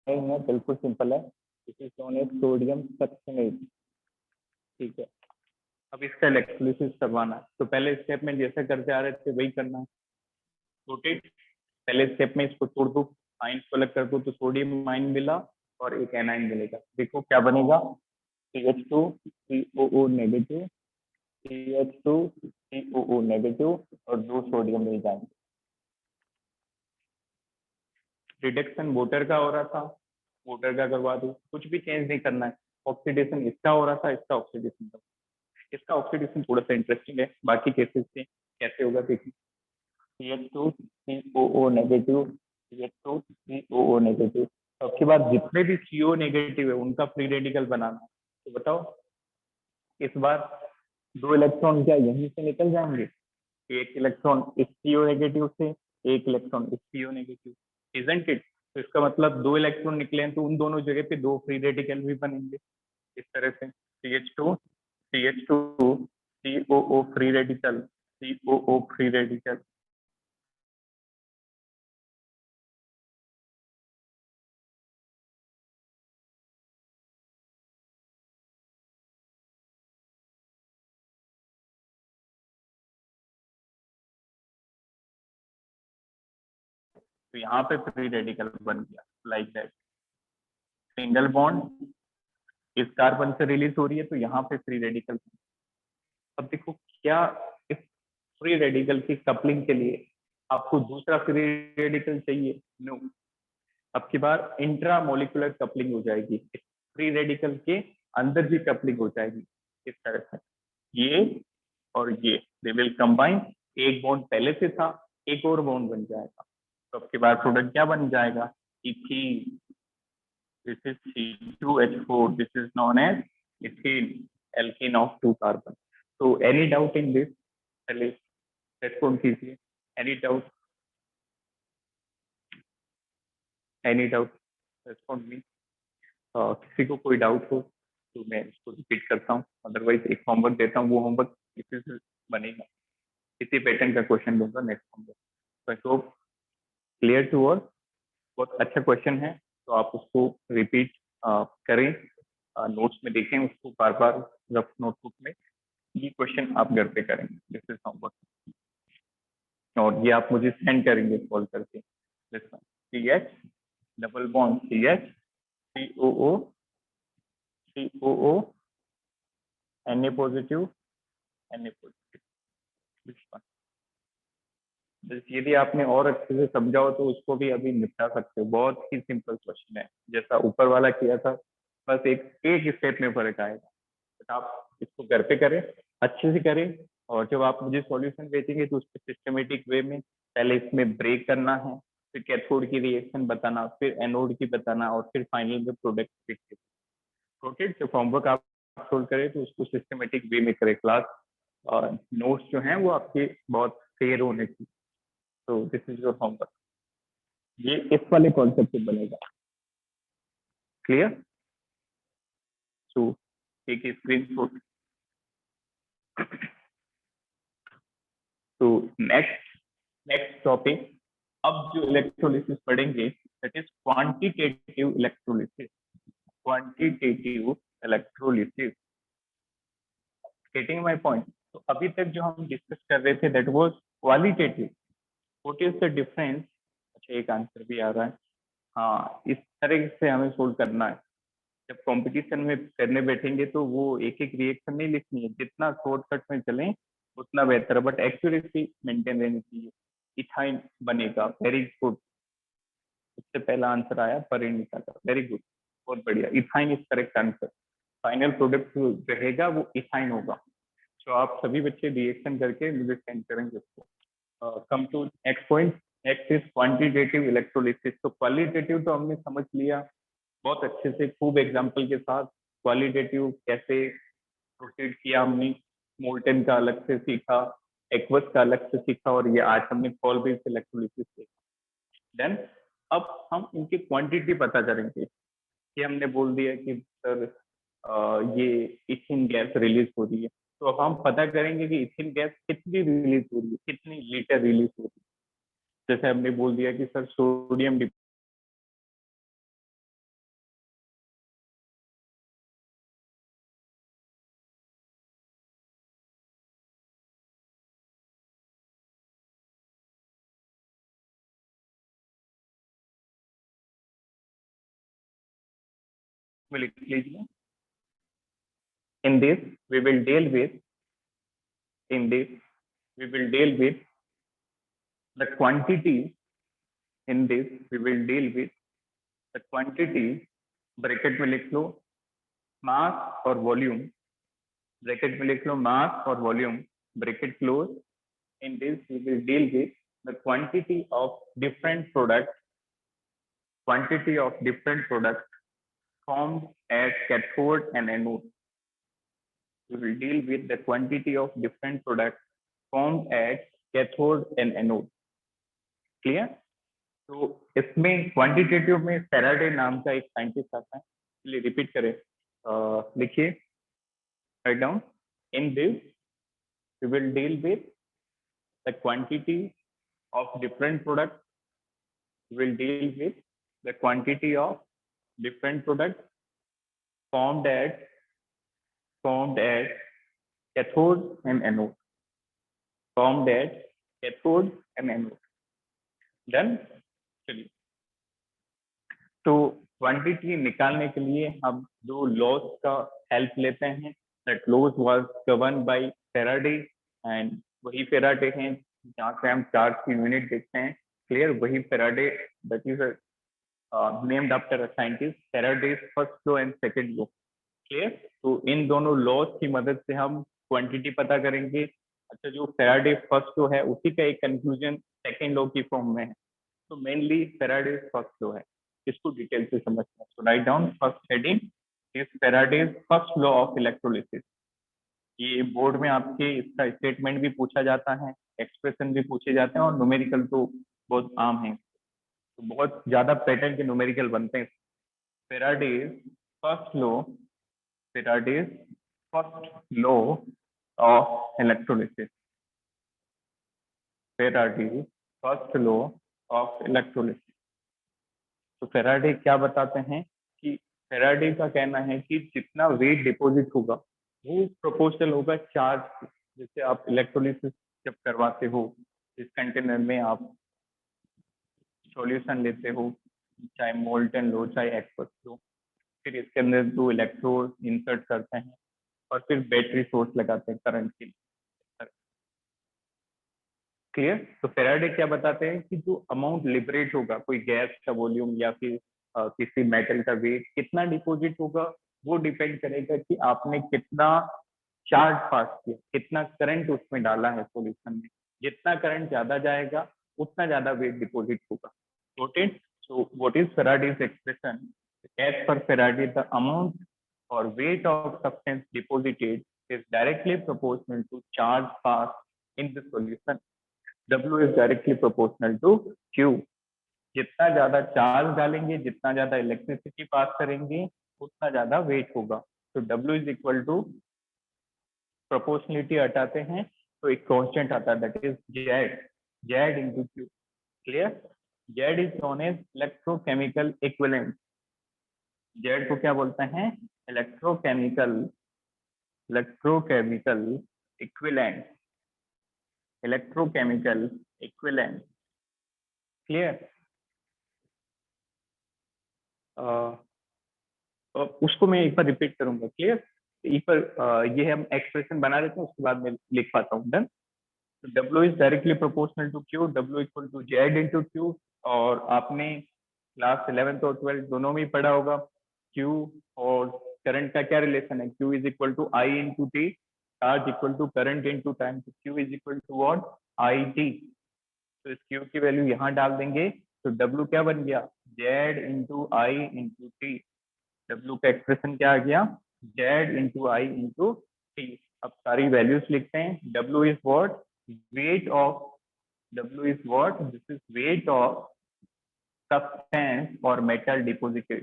नहीं है, बिल्कुल सिंपल है। This is known as sodium succinate. ठीक है, अब इसका इलेक्ट्रोलिसिस करवाना है, तो पहले स्टेप में जैसे करते आ रहे थे वही करना है। रोटेट, पहले स्टेप में इसको छोड़ दो, आयन को अलग कर दो, तो सोडियम आयन मिला और एक एनाइन मिलेगा। देखो क्या बनेगा, CH2COO नेगेटिव, CH2COO नेगेटिव और दो सोडियम मिल जाएंगे। रिडक्शन वाटर का हो रहा था, वाटर का करवा दो, कुछ भी चेंज नहीं करना है। ऑक्सीडेशन इसका हो रहा था, इसका ऑक्सीडेशन का, इसका ऑक्सीडेशन थोड़ा सा इंटरेस्टिंग है, बाकी केसेस से कैसे होगा देखिए। CH2COO नेगेटिव, CH2COO नेगेटिव, तो आपके बाद जितने भी CO नेगेटिव है उनका फ्री रेडिकल बनाना है। तो बताओ इस बार दो इलेक्ट्रॉन क्या यहीं से निकल जाएंगे, एक इलेक्ट्रॉन इस CO नेगेटिव से, एक इलेक्ट्रॉन इस CO नेगेटिव, इजंट इट? तो इसका मतलब दो इलेक्ट्रॉन निकले हैं तो उन दोनों जगह पे दो फ्री रेडिकल भी बनेंगे इस तरह से। CH2 COO free radical, COO free radical. तो यहाँ पे फ्री रेडिकल बन गया लाइक दैट। सिंगल बॉन्ड इस कार्बन से रिलीज हो रही है तो यहाँ पे फ्री रेडिकल। अब देखो क्या, इस फ्री रेडिकल की कपलिंग के लिए आपको दूसरा फ्री रेडिकल चाहिए? नो। अब की बार इंट्रा मोलिकुलर कपलिंग हो जाएगी, फ्री रेडिकल के अंदर भी कपलिंग हो जाएगी इस तरह से। ये और ये दे विल कंबाइन, एक बॉन्ड पहले से था, एक और बॉन्ड बन जाएगा, तो अब की बार प्रोडक्ट क्या बन जाएगा, ethene. This is C2H4. This is known as ethene, alkene of two carbon. So any doubt in this? पहले रेस्पॉन्ड कीजिए। Any doubt? Any doubt? Respond me. किसी को कोई डाउट हो तो मैं इसको रिपीट करता हूँ, अदरवाइज एक होमवर्क देता हूँ, वो होमवर्क इसी से बनेगा, इसी पैटर्न का क्वेश्चन दूंगा नेक्स्ट होमवर्क। तो I hope clear to all. बहुत अच्छा क्वेश्चन है, तो आप उसको रिपीट करें, नोट्स में देखें उसको बार बार रफ नोटबुक में। ये क्वेश्चन आप घर पे करेंगे, दिस इज होमवर्क, और ये आप मुझे सेंड करेंगे कॉल करके। C H double bond C H COO Na positive Na positive. बस यदि आपने और अच्छे से समझा हो तो उसको भी अभी निपटा सकते हो, बहुत ही सिंपल क्वेश्चन है, जैसा ऊपर वाला किया था, बस एक एक स्टेप में फर्क आएगा। बट आप इसको घर पे करें, अच्छे से करें, और जब आप मुझे सॉल्यूशन भेजेंगे तो उसको सिस्टमेटिक वे में पहले इसमें ब्रेक करना है, फिर कैथोड की रिएक्शन बताना, फिर एनोड की बताना, और फिर फाइनल में प्रोडक्ट। ओके, जब होमवर्क आप सोल्व करें तो उसको सिस्टमेटिक वे में करें क्लास, और नोट्स जो हैं वो आपके बहुत क्लियर होने चाहिए। तो दिस इज योर होमवर्क, ये इस वाले कॉन्सेप्ट से बनेगा। Clear? So take a screenshot. तो नेक्स्ट टॉपिक, अब जो इलेक्ट्रोलिसिस पढ़ेंगे that is quantitative electrolysis. Quantitative electrolysis, getting my point? तो अभी तक जो हम डिस्कस कर रहे थे that was qualitative. What is the difference? अच्छा, एक आंसर भी आ रहा है। हाँ, इस तरह से हमें सोल्व करना है। जब कंपटीशन में करने बैठेंगे तो वो एक एक रिएक्शन नहीं लिखनी है, जितना शॉर्टकट में चलें उतना बेहतर है, बट एक्यूरेसी मेंटेन रहनी चाहिए। इथाइन बनेगा, वेरी गुड। सबसे पहला आंसर आया परिणीता का, वेरी गुड, बहुत बढ़िया। Ethyne is correct answer. Final product जो रहेगा वो इथाइन होगा। तो आप सभी बच्चे रिएक्शन करके मुझे सेंड करेंगे उसको। Come to next point, next is quantitative electrolysis. तो क्वालिटेटिव तो हमने समझ लिया बहुत अच्छे से, खूब एग्जाम्पल के साथ। क्वालिटेटिव कैसे प्रोसीड किया हमने, मोल्टन का अलग से सीखा, एक्वस का अलग से सीखा, और ये आज हमने कॉल बेस्ड इलेक्ट्रोलिसिस सीखा। देन अब हम इनकी क्वांटिटी पता करेंगे, कि हमने बोल दिया कि सर ये इथिन गैस रिलीज हो रही है, तो अब हम पता करेंगे कि इथिन गैस कितनी रिलीज हो रही है, कितनी लीटर रिलीज हो रही है। जैसे हमने बोल दिया कि सर सोडियम में लिख लीजिए। In this, we will deal with in this we will deal with the quantity. In this, we will deal with the quantity. Bracket में लिख लो मास और वॉल्यूम, ब्रैकेट में लिख लो मास और volume, bracket close. In this, we will deal with the quantity of different products formed as cathode and anode. We will deal with the quantity of different products formed as cathode and anode. Clear? तो इसमें quantitative में Faraday नाम का एक scientist आता है, चलिए repeat करें, लिखिए, write down. In this we will deal with the quantity of different product, will deal with the quantity of different product formed at cathode and anode, formed at cathode and anode. Done? चलिए, तो quantity निकालने के लिए हम जो laws का help लेते हैं, that laws was govern by Faraday, and वही फैराडे हैं जहाँ से हम चार्ज की यूनिट देखते हैं। क्लियर? वही Faraday, that is named after a scientist, Faraday's first law and second law. Clear? तो इन दोनों लॉज की मदद से हम क्वांटिटी पता करेंगे। अच्छा, जो फैराडे फर्स्ट लॉ है उसी का एक कंक्लूजन सेकंड लॉ की फॉर्म में है, तो मेनली फैराडेज फर्स्ट लॉ है, इसको डिटेल से समझना। So write down first heading is Faraday's first law of electrolysis. ये बोर्ड में आपके इसका स्टेटमेंट भी पूछा जाता है, एक्सप्रेशन भी पूछे जाते हैं, और न्यूमेरिकल तो बहुत आम है, तो बहुत ज्यादा पैटर्न के न्यूमेरिकल बनते हैं। Faraday's first law, Faraday's first law of electrolysis. Faraday's first law of electrolysis. तो फेराडे क्या बताते हैं कि फेराडे का कहना है कि जितना वेट डिपॉजिट होगा वो प्रोपोर्शनल होगा चार्ज से। जैसे आप इलेक्ट्रोलिसिस जब करवाते हो, इस कंटेनर में आप सॉल्यूशन लेते हो, चाहे मोल्टन लो चाहे एक्वस लो, फिर इसके अंदर 2 इलेक्ट्रोड इंसर्ट करते हैं और फिर बैटरी सोर्स लगाते हैं करंट के लिए। क्लियर? तो फेराडे क्या बताते हैं कि जो अमाउंट लिबरेट होगा, कोई गैस का वॉल्यूम या फिर किसी मेटल का वेट कितना डिपॉजिट होगा, वो डिपेंड करेगा कि आपने कितना चार्ज पास किया, कितना करंट उसमें डाला है सॉल्यूशन में। जितना करंट ज्यादा जाएगा उतना ज्यादा वेट डिपॉजिट होगा। Got it? So what is Faraday's expression? As per Faraday, the amount or weight of substance deposited is directly proportional to charge passed in the solution. W is directly proportional to Q. जितना ज्यादा charge डालेंगे, जितना ज्यादा electricity pass करेंगे, उतना ज्यादा wait होगा। तो W is equal to, proportionality हटाते हैं तो एक कांस्टेंट आता है, that is Z into Q। Clear? Z is known as electrochemical equivalent. Z को क्या बोलते हैं? Electrochemical equivalent. Electrochemical equivalent. Clear? उसको मैं एक बार रिपीट करूंगा। क्लियर? एक बार ये हम एक्सप्रेशन बना देते हैं, उसके बाद मैं लिख पाता हूँ। Done? W is directly proportional to Q, W equal to Z into Q। और आपने क्लास 11th और 12th दोनों में ही पढ़ा होगा Q और करंट का क्या रिलेशन है। Q is equal to I into T, charge equal to current into time. Q is equal to what? IT। तो इस Q की वैल्यू यहाँ डाल देंगे तो W क्या बन गया? Z into I into T। W का एक्सप्रेशन क्या आ गया? Z into I into T। अब सारी वैल्यूज लिखते हैं। W is what? Weight of, W is what? This is weight of substance or metal deposited.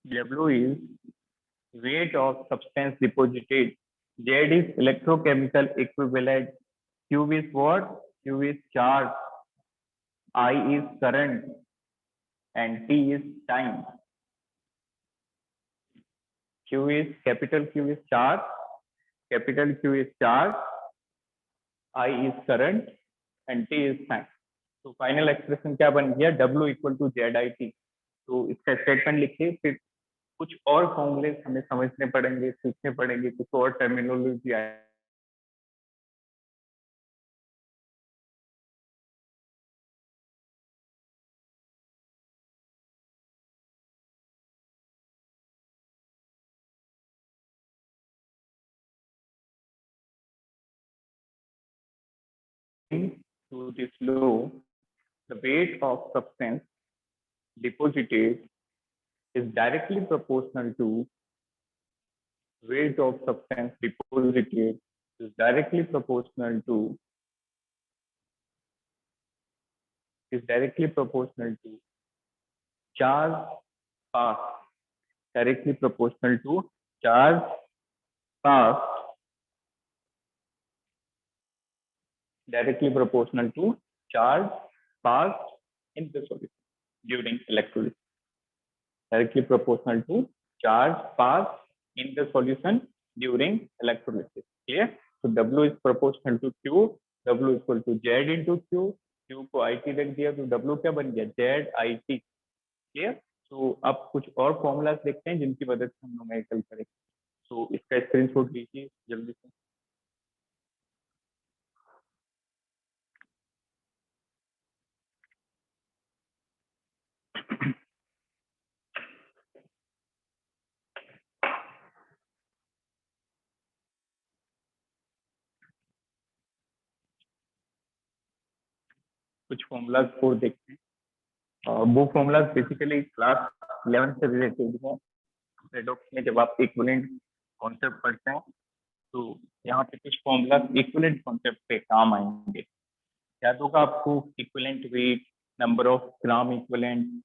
W is weight of substance deposited. Z is electrochemical equivalent. Q is what? Q is charge. I is current and T is time. Q is, capital Q is charge, capital Q is charge, I is current and T is time. तो final expression क्या बन गया? W equal to ZIT। तो इसका statement लिखिए, फिर कुछ और फॉर्मूले हमें समझने पड़ेंगे, सीखने पड़ेंगे, कुछ और टर्मिनोलॉजी आए। To this law, the weight of substance deposited is directly proportional to weight of substance deposited is directly proportional to charge passed, directly proportional to charge passed, directly proportional to charge passed in the solution during electrolysis. Directly proportional to charge passed in the solution during electrolysis. Clear? So W is proportional to Q, W equal to Z into Q, Q को IT रख दिया तो W क्या बन गया? ZIT। Clear? तो अब कुछ और फॉर्मूलाज देखते हैं जिनकी मदद से हम न्यूमेरिकल करेंगे। तो इसका स्क्रीनशॉट लीजिए जल्दी से। कुछ फॉर्मूलाज को देखते हैं। वो फॉर्मूलाज बेसिकली क्लास 11 से रिलेटेड है। रेडॉक्स में जब आप इक्विवेलेंट कॉन्सेप्ट पढ़ते हैं तो यहाँ पे कुछ फॉर्मूला इक्विवेलेंट कॉन्सेप्ट पे काम आएंगे। याद होगा आपको equivalent weight, number of gram equivalent,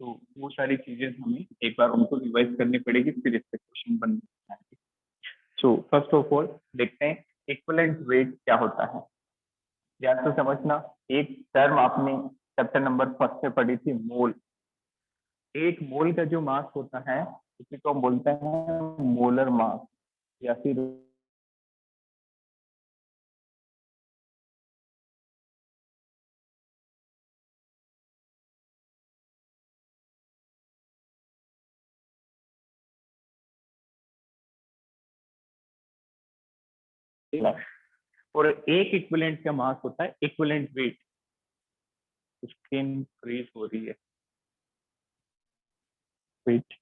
तो वो सारी चीजें हमें एक बार उनको रिवाइज करनी पड़ेगी, फिर इससे क्वेश्चन बन जाएंगे। सो फर्स्ट ऑफ ऑल देखते हैं इक्विवेलेंट वेट क्या होता है। ध्यान से समझना, एक टर्म आपने चैप्टर नंबर फर्स्ट में पढ़ी थी, मोल। एक मोल का जो मास होता है उसी को हम बोलते हैं मोलर मास, या फिर और एक इक्विवेलेंट का मास होता है इक्विवेलेंट वेट। स्क्रीन फ्रीज हो रही है, वेट।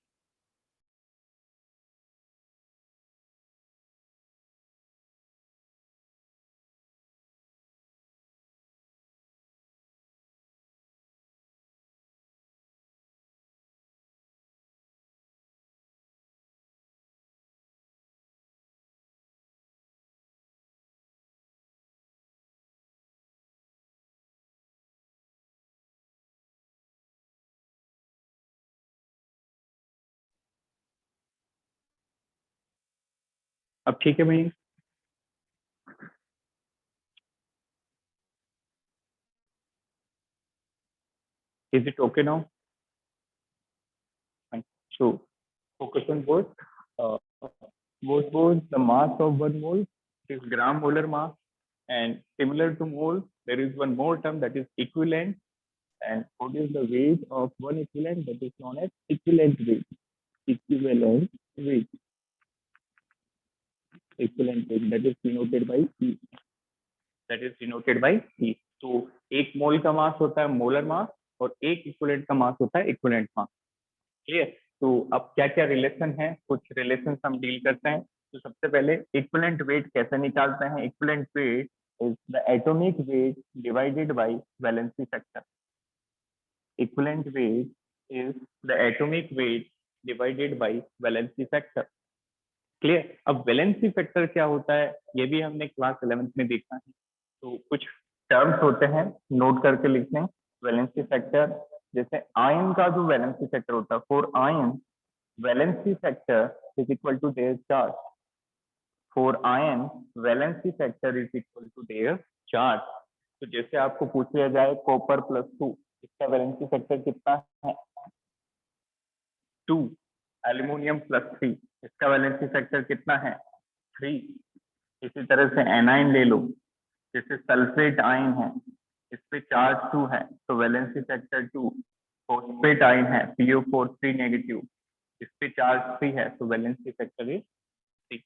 अब ठीक है भाई, is it okay now? So focus on both. Uh, both the mass of one mole is gram molar mass, and similar to mole, there is one more term that is equivalent. And what is the weight of one equivalent? That is known as equivalent weight. Equivalent weight. Equivalent weight that is denoted by E. That is denoted by E. तो एक मोल का mass होता है molar mass, और एक equivalent का mass होता है इक्विवेलेंट मास। क्लियर? तो अब क्या क्या रिलेशन है, कुछ रिलेशन हम डील करते हैं। तो सबसे पहले इक्विवेलेंट वेट कैसे निकालते हैं? Equivalent weight is the atomic weight divided by valency factor. Equivalent weight is the atomic weight divided by valency factor. Clear? अब वैलेंसी फैक्टर क्या होता है ये भी हमने क्लास 11th में देखा है। तो कुछ टर्म्स होते हैं, नोट करके लिख लें। वैलेंसी फैक्टर, जैसे आयन का जो वैलेंसी फैक्टर होता है for ion, valency factor is equal to their charge. For ion, valency factor is equal to their charge. तो जैसे आपको पूछ लिया जाए कॉपर +2, इसका वैलेंसी फैक्टर कितना है? 2। एल्यूमिनियम +3, इसका वैलेंसी फैक्टर कितना है? 3। इसी तरह से एनाइन ले लो, जैसे सल्फेट आयन है, इस पे चार्ज 2 है तो वैलेंसी फैक्टर 2। फॉस्फेट आयन है, PO4 3 नेगेटिव, इस पे चार्ज 3 है तो valency factor is 3।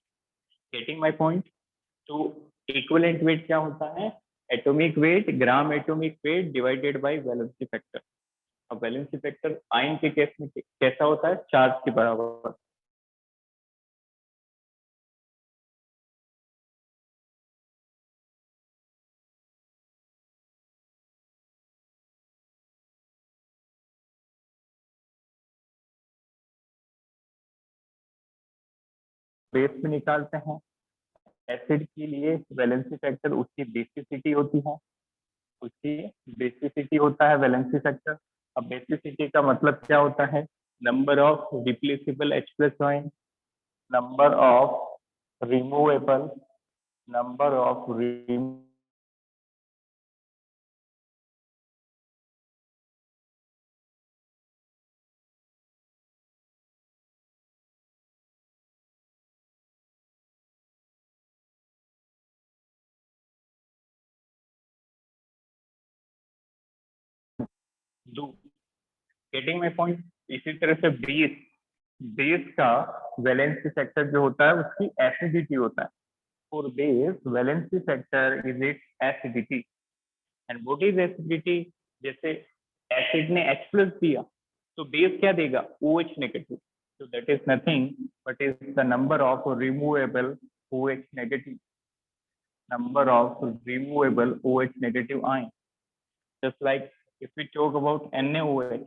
Getting my point? तो इक्विवेलेंट वेट क्या होता है? Atomic weight, gram atomic weight divided by valency factor. अब वैलेंसी फैक्टर आयन के केस में कैसा होता है? चार्ज के बराबर। बेस में निकालते हैं। एसिड के लिए वैलेंसी फैक्टर उसकी बेसिसिटी होती है, उसकी बेसिसिटी होता है वैलेंसी फैक्टर। अब बेसिसिटी का मतलब क्या होता है? Number of replaceable H+ ion, number of removable, number of getting my point? इसी तरह से बेस, बेस का वैलेंसी फैक्टर जो होता है उसकी एसिडिटी होता है। For base valency factor is it acidity. And what is acidity? जैसे एसिड ने H+ दिया तो बेस क्या देगा? OH negative. so that is nothing but is the number of removable OH negative, number of removable OH negative ion. Just like if we talk about NaOH,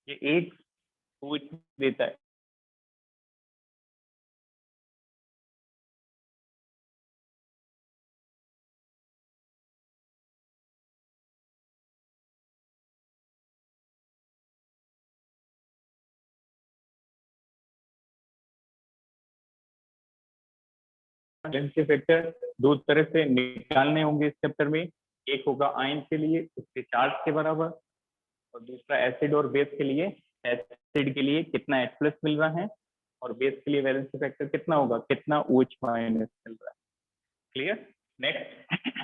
ये एक OH देता है, valency factor दो तरह से निकालने होंगे इस चैप्टर में। एक होगा आयन के लिए उसके चार्ज के बराबर, और दूसरा एसिड और बेस के लिए, एसिड के लिए कितना H प्लस मिल रहा है और बेस के लिए वैलेंसी फैक्टर कितना होगा, कितना OH माइनस मिल रहा है। Clear? Next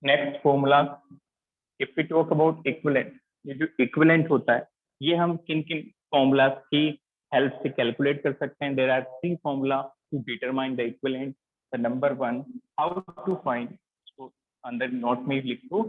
next formula, if we talk about equivalent, ये जो इक्विवेलेंट होता है ये हम किन किन फॉर्मूलाज की हेल्प से कैलकुलेट कर सकते हैं। There are three formula to determine the equivalent. The number one, how to find, तो अंदर नोट में लिखो,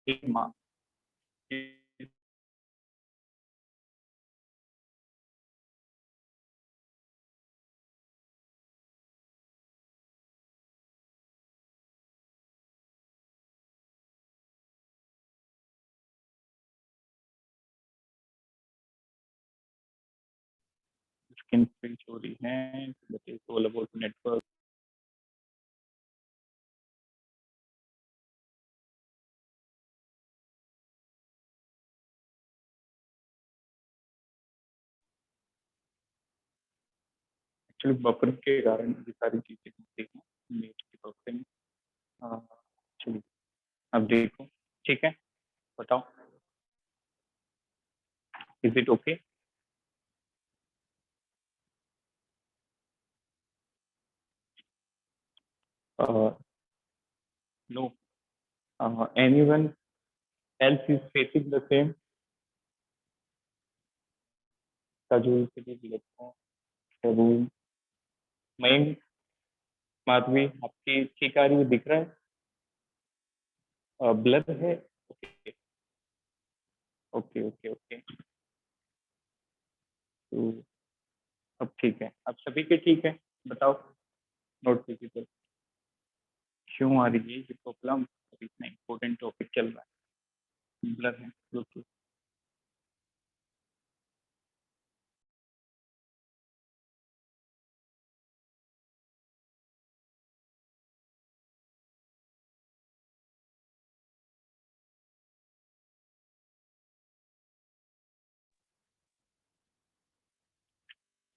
एक मार्क स्किन प्रिंट हो रही है, but it's all about network. Actually buffer के कारण ये सारी चीजें होती हैं नेट की बफरिंग। चलिए अब देखो, ठीक है, बताओ, is it okay? No, anyone else is facing the same? Kajol के लिए लिखो, कबूल, मयंक, माधवी, आपकी ठीक आ रही है, दिख रहा है, ब्लर है? ओके ओके ओके ओके, तो अब ठीक है, अब सभी के ठीक है, बताओ, नोट विजिबल क्यों आ रही है ये प्रॉब्लम? अभी इतना इम्पोर्टेंट टॉपिक चल रहा है, ब्लर है, ओके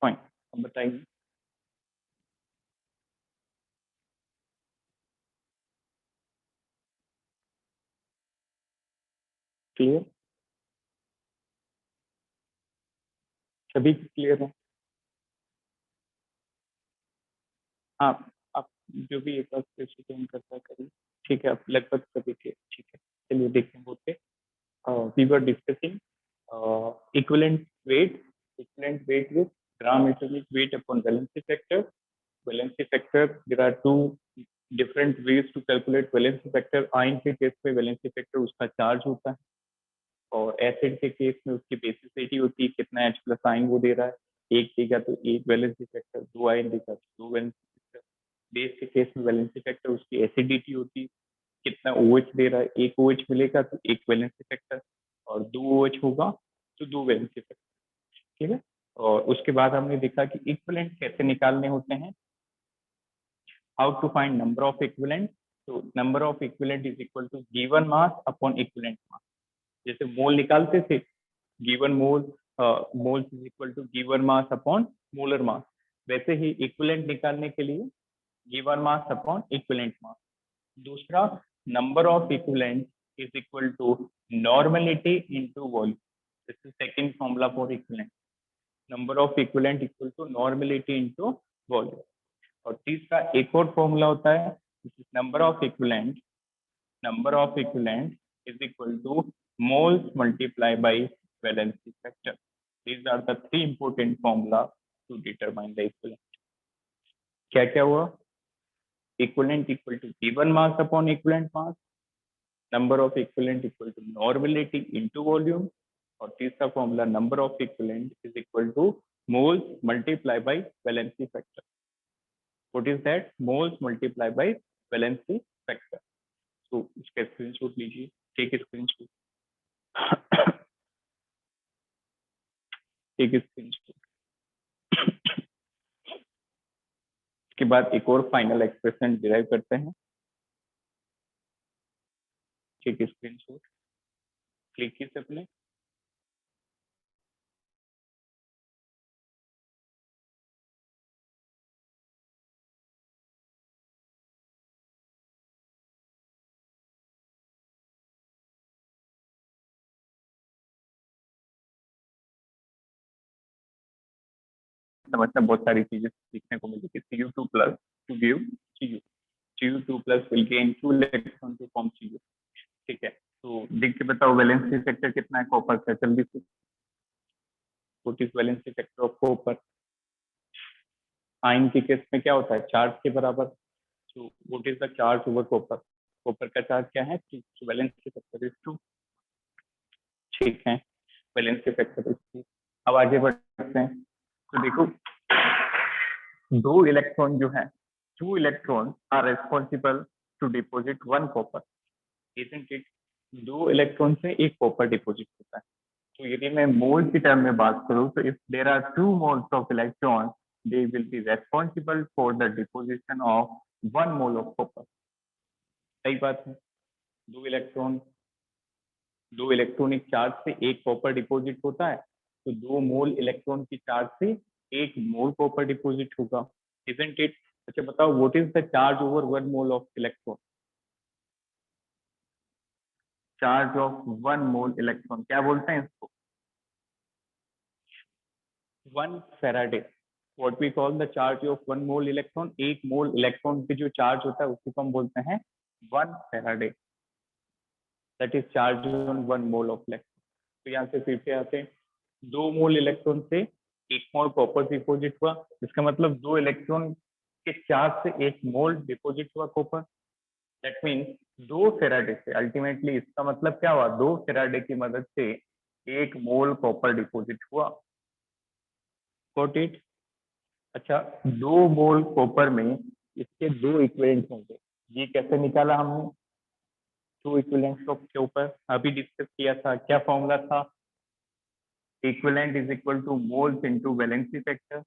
फाइन, अब बताइए। क्लियर? सभी क्लियर है? हाँ, आप जो भी एक बार प्रेसिडेंट करता करिए, ठीक है, आप लगभग सभी के ठीक है। चलिए देखते हैं बोलते, we were discussing equivalent weight with gram atomic weight upon valency factor. Valency factor, there are two different ways to calculate valency factor. Ion के केस में valency factor उसका चार्ज होता है, और एसिड के केस में उसकी बेसिसिटी होती है, कितना H प्लस आयन वो दे रहा है। एक देगा तो एक वैलेंसी फैक्टर, दो आयन देगा तो दो वैलेंसी फैक्टर। बेस के केस में वैलेंसी फैक्टर उसकी एसिडिटी होती है, कितना OH दे रहा है, एक OH मिलेगा तो एक वैलेंसी फैक्टर, और दो OH होगा तो दो वैलेंसी फैक्टर। ठीक है, और उसके बाद हमने देखा कि इक्विवेलेंट कैसे निकालने होते हैं, how to find number of equivalent. तो number of equivalent is equal to given mass upon equivalent mass. जैसे मोल निकालते थे, given mole, moles is equal to given mass upon molar mass, वैसे ही इक्विवेलेंट निकालने के लिए given mass upon equivalent mass. दूसरा, number of equivalent is equal to normality into volume. This is second formula for equivalent, number of equivalent equal to normality into volume. और तीसरा एक और फॉर्मूला होता है, number of equivalent, number of equivalent is equal to moles multiplied by valency factor. These are the three important formula to determine the equivalent. क्या क्या हुआ? Equivalent equal to given mass upon equivalent mass, number of equivalent equal to normality into volume, और तीसरा formula number of equivalent is equal two moles multiply by valency factor. What is that? Moles multiply by valency factor. तो इसका screenshot लीजिए, take screenshot, take screenshot. उसके बाद एक और final expression derive करते हैं। ठीक है, स्क्रीनशॉट क्लिक कीजिए अपने। समझना बहुत सारी चीजें सीखने को मिली कि Cu2+ to give Cu, Cu2+ will gain 2 electron to form Cu। ठीक है, तो देख के बताओ वैलेंसी फैक्टर कितना है कॉपर का, जल्दी से। What is valency factor of copper? Ion के केस में क्या होता है, चार्ज के बराबर। तो what is the charge over copper? Copper का चार्ज क्या है? Valency factor is 2। ठीक है, वैलेंसी फैक्टर इज 2। अब आगे बढ़ते हैं। तो देखो, दो इलेक्ट्रॉन जो है, 2 electron are responsible to deposit 1 copper, isn't it? 2 electron से एक कॉपर डिपोजिट होता है। तो यदि मैं मोल की टर्म में बात करूं, तो if there are 2 moles of electron, they will be responsible for the deposition of 1 mole of copper. सही बात है। दो इलेक्ट्रॉन, दो इलेक्ट्रॉनिक चार्ज से एक कॉपर डिपोजिट होता है, तो 2 मोल इलेक्ट्रॉन की चार्ज से 1 मोल कॉपर डिपोजिट होगा, इजंट इट? अच्छा बताओ, what is the charge over 1 mole of electron? Charge of 1 mole electron क्या बोलते हैं इसको? 1 faraday. What we call the charge of 1 mole electron? एक मोल इलेक्ट्रॉन पे जो चार्ज होता है उसको हम बोलते हैं 1 Faraday. That is charge on 1 mole of electron. तो यहाँ से फिर से आते हैं, 2 मोल इलेक्ट्रॉन से 1 मोल कॉपर डिपोजिट हुआ, इसका मतलब 2 इलेक्ट्रॉन के चार्ज से 1 मोल डिपोजिट हुआ कॉपर। दैट मीन्स 2 फेराडे से, अल्टीमेटली इसका मतलब क्या हुआ, 2 फेराडे की मदद से 1 मोल कॉपर डिपोजिट हुआ। Got it? अच्छा, 2 मोल कॉपर में इसके 2 इक्विवेलेंट होंगे, ये कैसे निकाला हमने? 2 इक्विवेलेंट के ऊपर अभी डिस्कस किया था, क्या फॉर्मूला था? Equivalent is equal two moles into valency factor.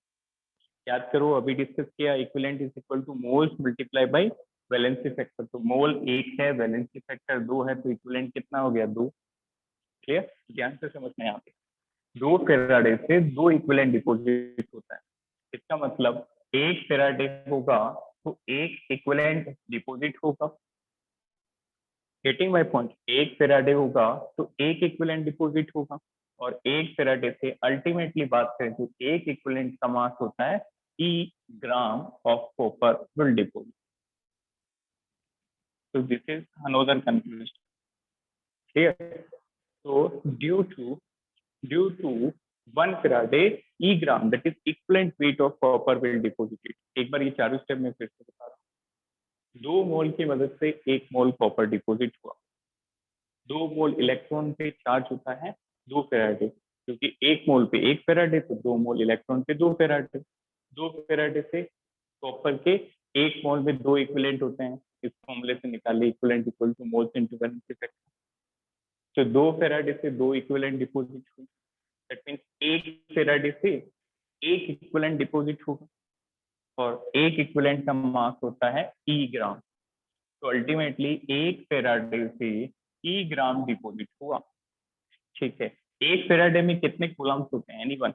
याद करो, अभी डिस्कस किया, equivalent is equal two moles multiply by valency factor. तो मोल 1 है, वैलेंसी फैक्टर 2 है, तो इक्विवेलेंट कितना हो गया? 2। क्लियर? ध्यान से समझना यहाँ पे, 2 फेराडे से 2 इक्विवेलेंट डिपोजिट होता है, इसका मतलब 1 फेराडे होगा तो 1 इक्विवेलेंट डिपोजिट होगा। Getting my point? 1 फेराडे होगा तो 1 इक्विवेलेंट डिपोजिट होगा, और 1 फेराडे से अल्टीमेटली बात करें तो 1 इक्विवेलेंट का मास होता है E gram of copper will deposit. So this is another conclusion. Clear? So due to 1 Faraday E gram, that is equivalent weight of copper will deposited. एक बार ये चारों स्टेप में फिर से बता रहा हूँ। 2 मोल की मदद से 1 मोल कॉपर डिपोजिट हुआ, 2 मोल इलेक्ट्रॉन पे चार्ज होता है 2 फेराडे, क्योंकि 1 मोल पे 1 फेराडे, तो 2 मोल इलेक्ट्रॉन पे 2 फेराडे। 2 फेराडे से कॉपर के 1 मोल में 2 इक्विवेलेंट होते हैं, इस फॉर्मूले से निकाले, equivalent equal two moles into valency factor. तो 2 फेराडे से 2 इक्विवेलेंट डिपोजिट हुई, दैट मींस 1 फेराडे से 1 इक्विवेलेंट डिपोजिट होगा, और 1 इक्विवेलेंट का मास होता है ई ग्राम। तो अल्टीमेटली 1 फेराडे से ई ग्राम डिपोजिट हुआ। ठीक है, 1 फेराडे में कितने कूलम्स होते हैं? Anyone?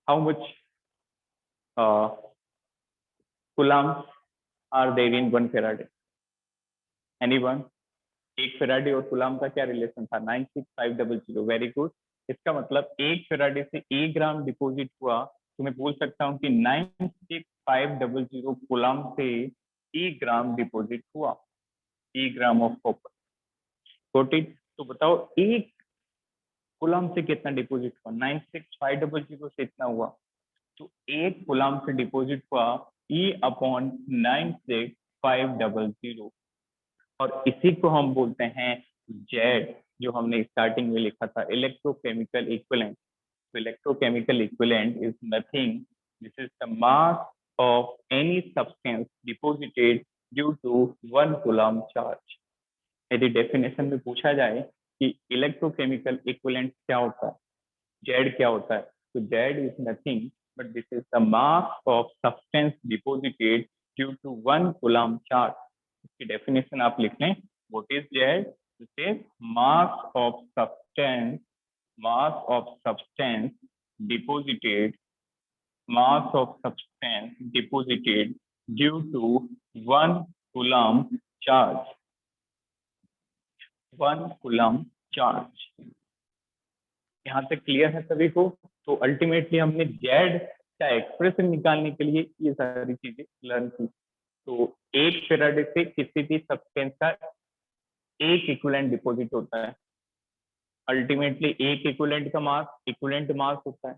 How much coulombs are there in 1 faraday? Anyone? 1 faraday और कूलम का क्या रिलेशन था? 96500। Very good. इसका मतलब 1 फेराडे से 1 ग्राम डिपोजिट हुआ, तो मैं बोल सकता हूँ कि 96500 कूलम से ई ग्राम डिपोजिट हुआ, E gram of copper. Got it? तो बताओ, 1 कूलम से कितना डिपोजिट हुआ? 96500 से इतना हुआ, तो 1 कूलम से डिपोजिट हुआ ई अपॉन 96500, और इसी को हम बोलते हैं जेड, जो हमने स्टार्टिंग में लिखा था, इलेक्ट्रोकेमिकल इक्विवेलेंट। तो electrochemical equivalent is nothing, this is the mass of any substance deposited due to 1 coulomb charge. यदि डेफिनेशन में पूछा जाए कि इलेक्ट्रोकेमिकल इक्विवेलेंट क्या होता है, जेड क्या होता है, तो Z is nothing but this is the mass of substance deposited due to 1 coulomb charge. इसकी definition आप लिख लें. What is Z? This is mass of substance deposited due to 1 coulomb charge. 1 coulomb charge. यहाँ तक clear है सभी को? तो अल्टीमेटली हमने जेड का एक्सप्रेशन निकालने के लिए ये सारी चीजें लर्न की. तो 1 फेराडे से किसी भी सब्सटेंस का 1 इक्विवेलेंट डिपॉजिट होता है. अल्टीमेटली 1 इक्विवेलेंट का मास इक्विवेलेंट मास होता है.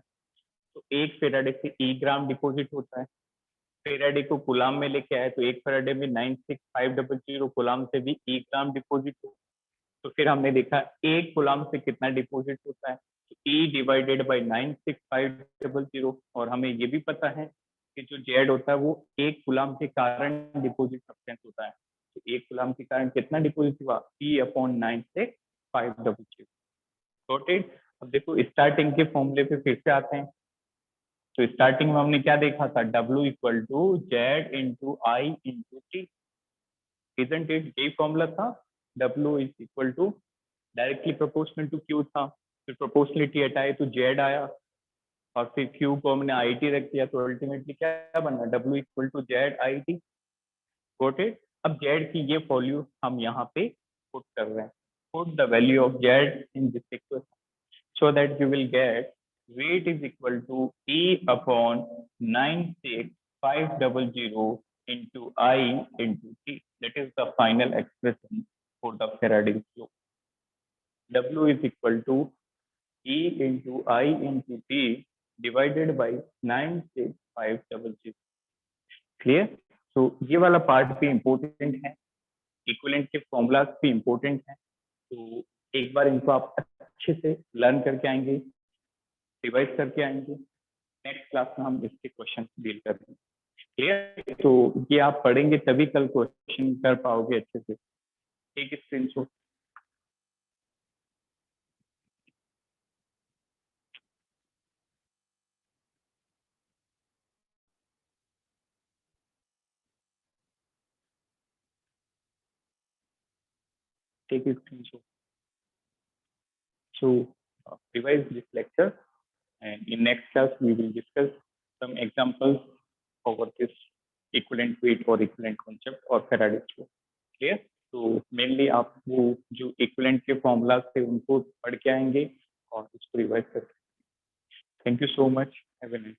तो 1 फेराडे से E ग्राम डिपॉजिट होता है. फेराडे को कुलाम में लेके आए तो 1 फेराडे में 96500 कुलाम से भी E ग्राम डिपॉजिट हो. तो फिर हमने देखा 1 कुलाम से कितना डिपॉजिट होता है. E divided by 96500. और हमें ये भी पता है कि जो जेड होता है वो 1 कुलाम के कारण डिपॉजिट सब्सटेंस होता है. तो 1 कुलाम के कारण कितना डिपॉजिट हुआ? E/96500. Got it? अब देखो स्टार्टिंग के फॉर्मूले पे फिर से आते हैं. तो स्टार्टिंग में हमने क्या देखा था? W = Z × I × T. Isn't it? यही फॉर्मूला था. W = directly proportional to Q था. फिर प्रोपोर्शनलिटी हटाए तो Z आया और फिर Q को हमने IT रख दिया. तो अल्टीमेटली क्या बना? W = Z IT. Got it? अब Z की ये वैल्यू हम यहाँ पे पुट कर रहे हैं. Put the value of Z in this equation so that you will get weight is equal to E/96500 into I into T. That is the final expression for the Faraday's law. W is equal to E into I into T divided by 96500. Clear? So ये वाला part भी important है. Equivalent के formulas भी important है. तो एक बार इनको आप अच्छे से लर्न करके आएंगे, रिवाइज करके आएंगे. नेक्स्ट क्लास में हम इसके क्वेश्चन डील करेंगे. क्लियर? तो ये आप पढ़ेंगे तभी कल क्वेश्चन कर पाओगे अच्छे से. एक screenshot. take a screenshot. So revise this lecture, and in next class we will discuss some examples over this equivalent weight or equivalent concept or Faraday's law. Clear? तो मेनली आप वो जो इक्विवेलेंट के फॉर्मूलाज थे उनको पढ़ के आएंगे और उसको रिवाइज करके. Thank you so much. Have a nice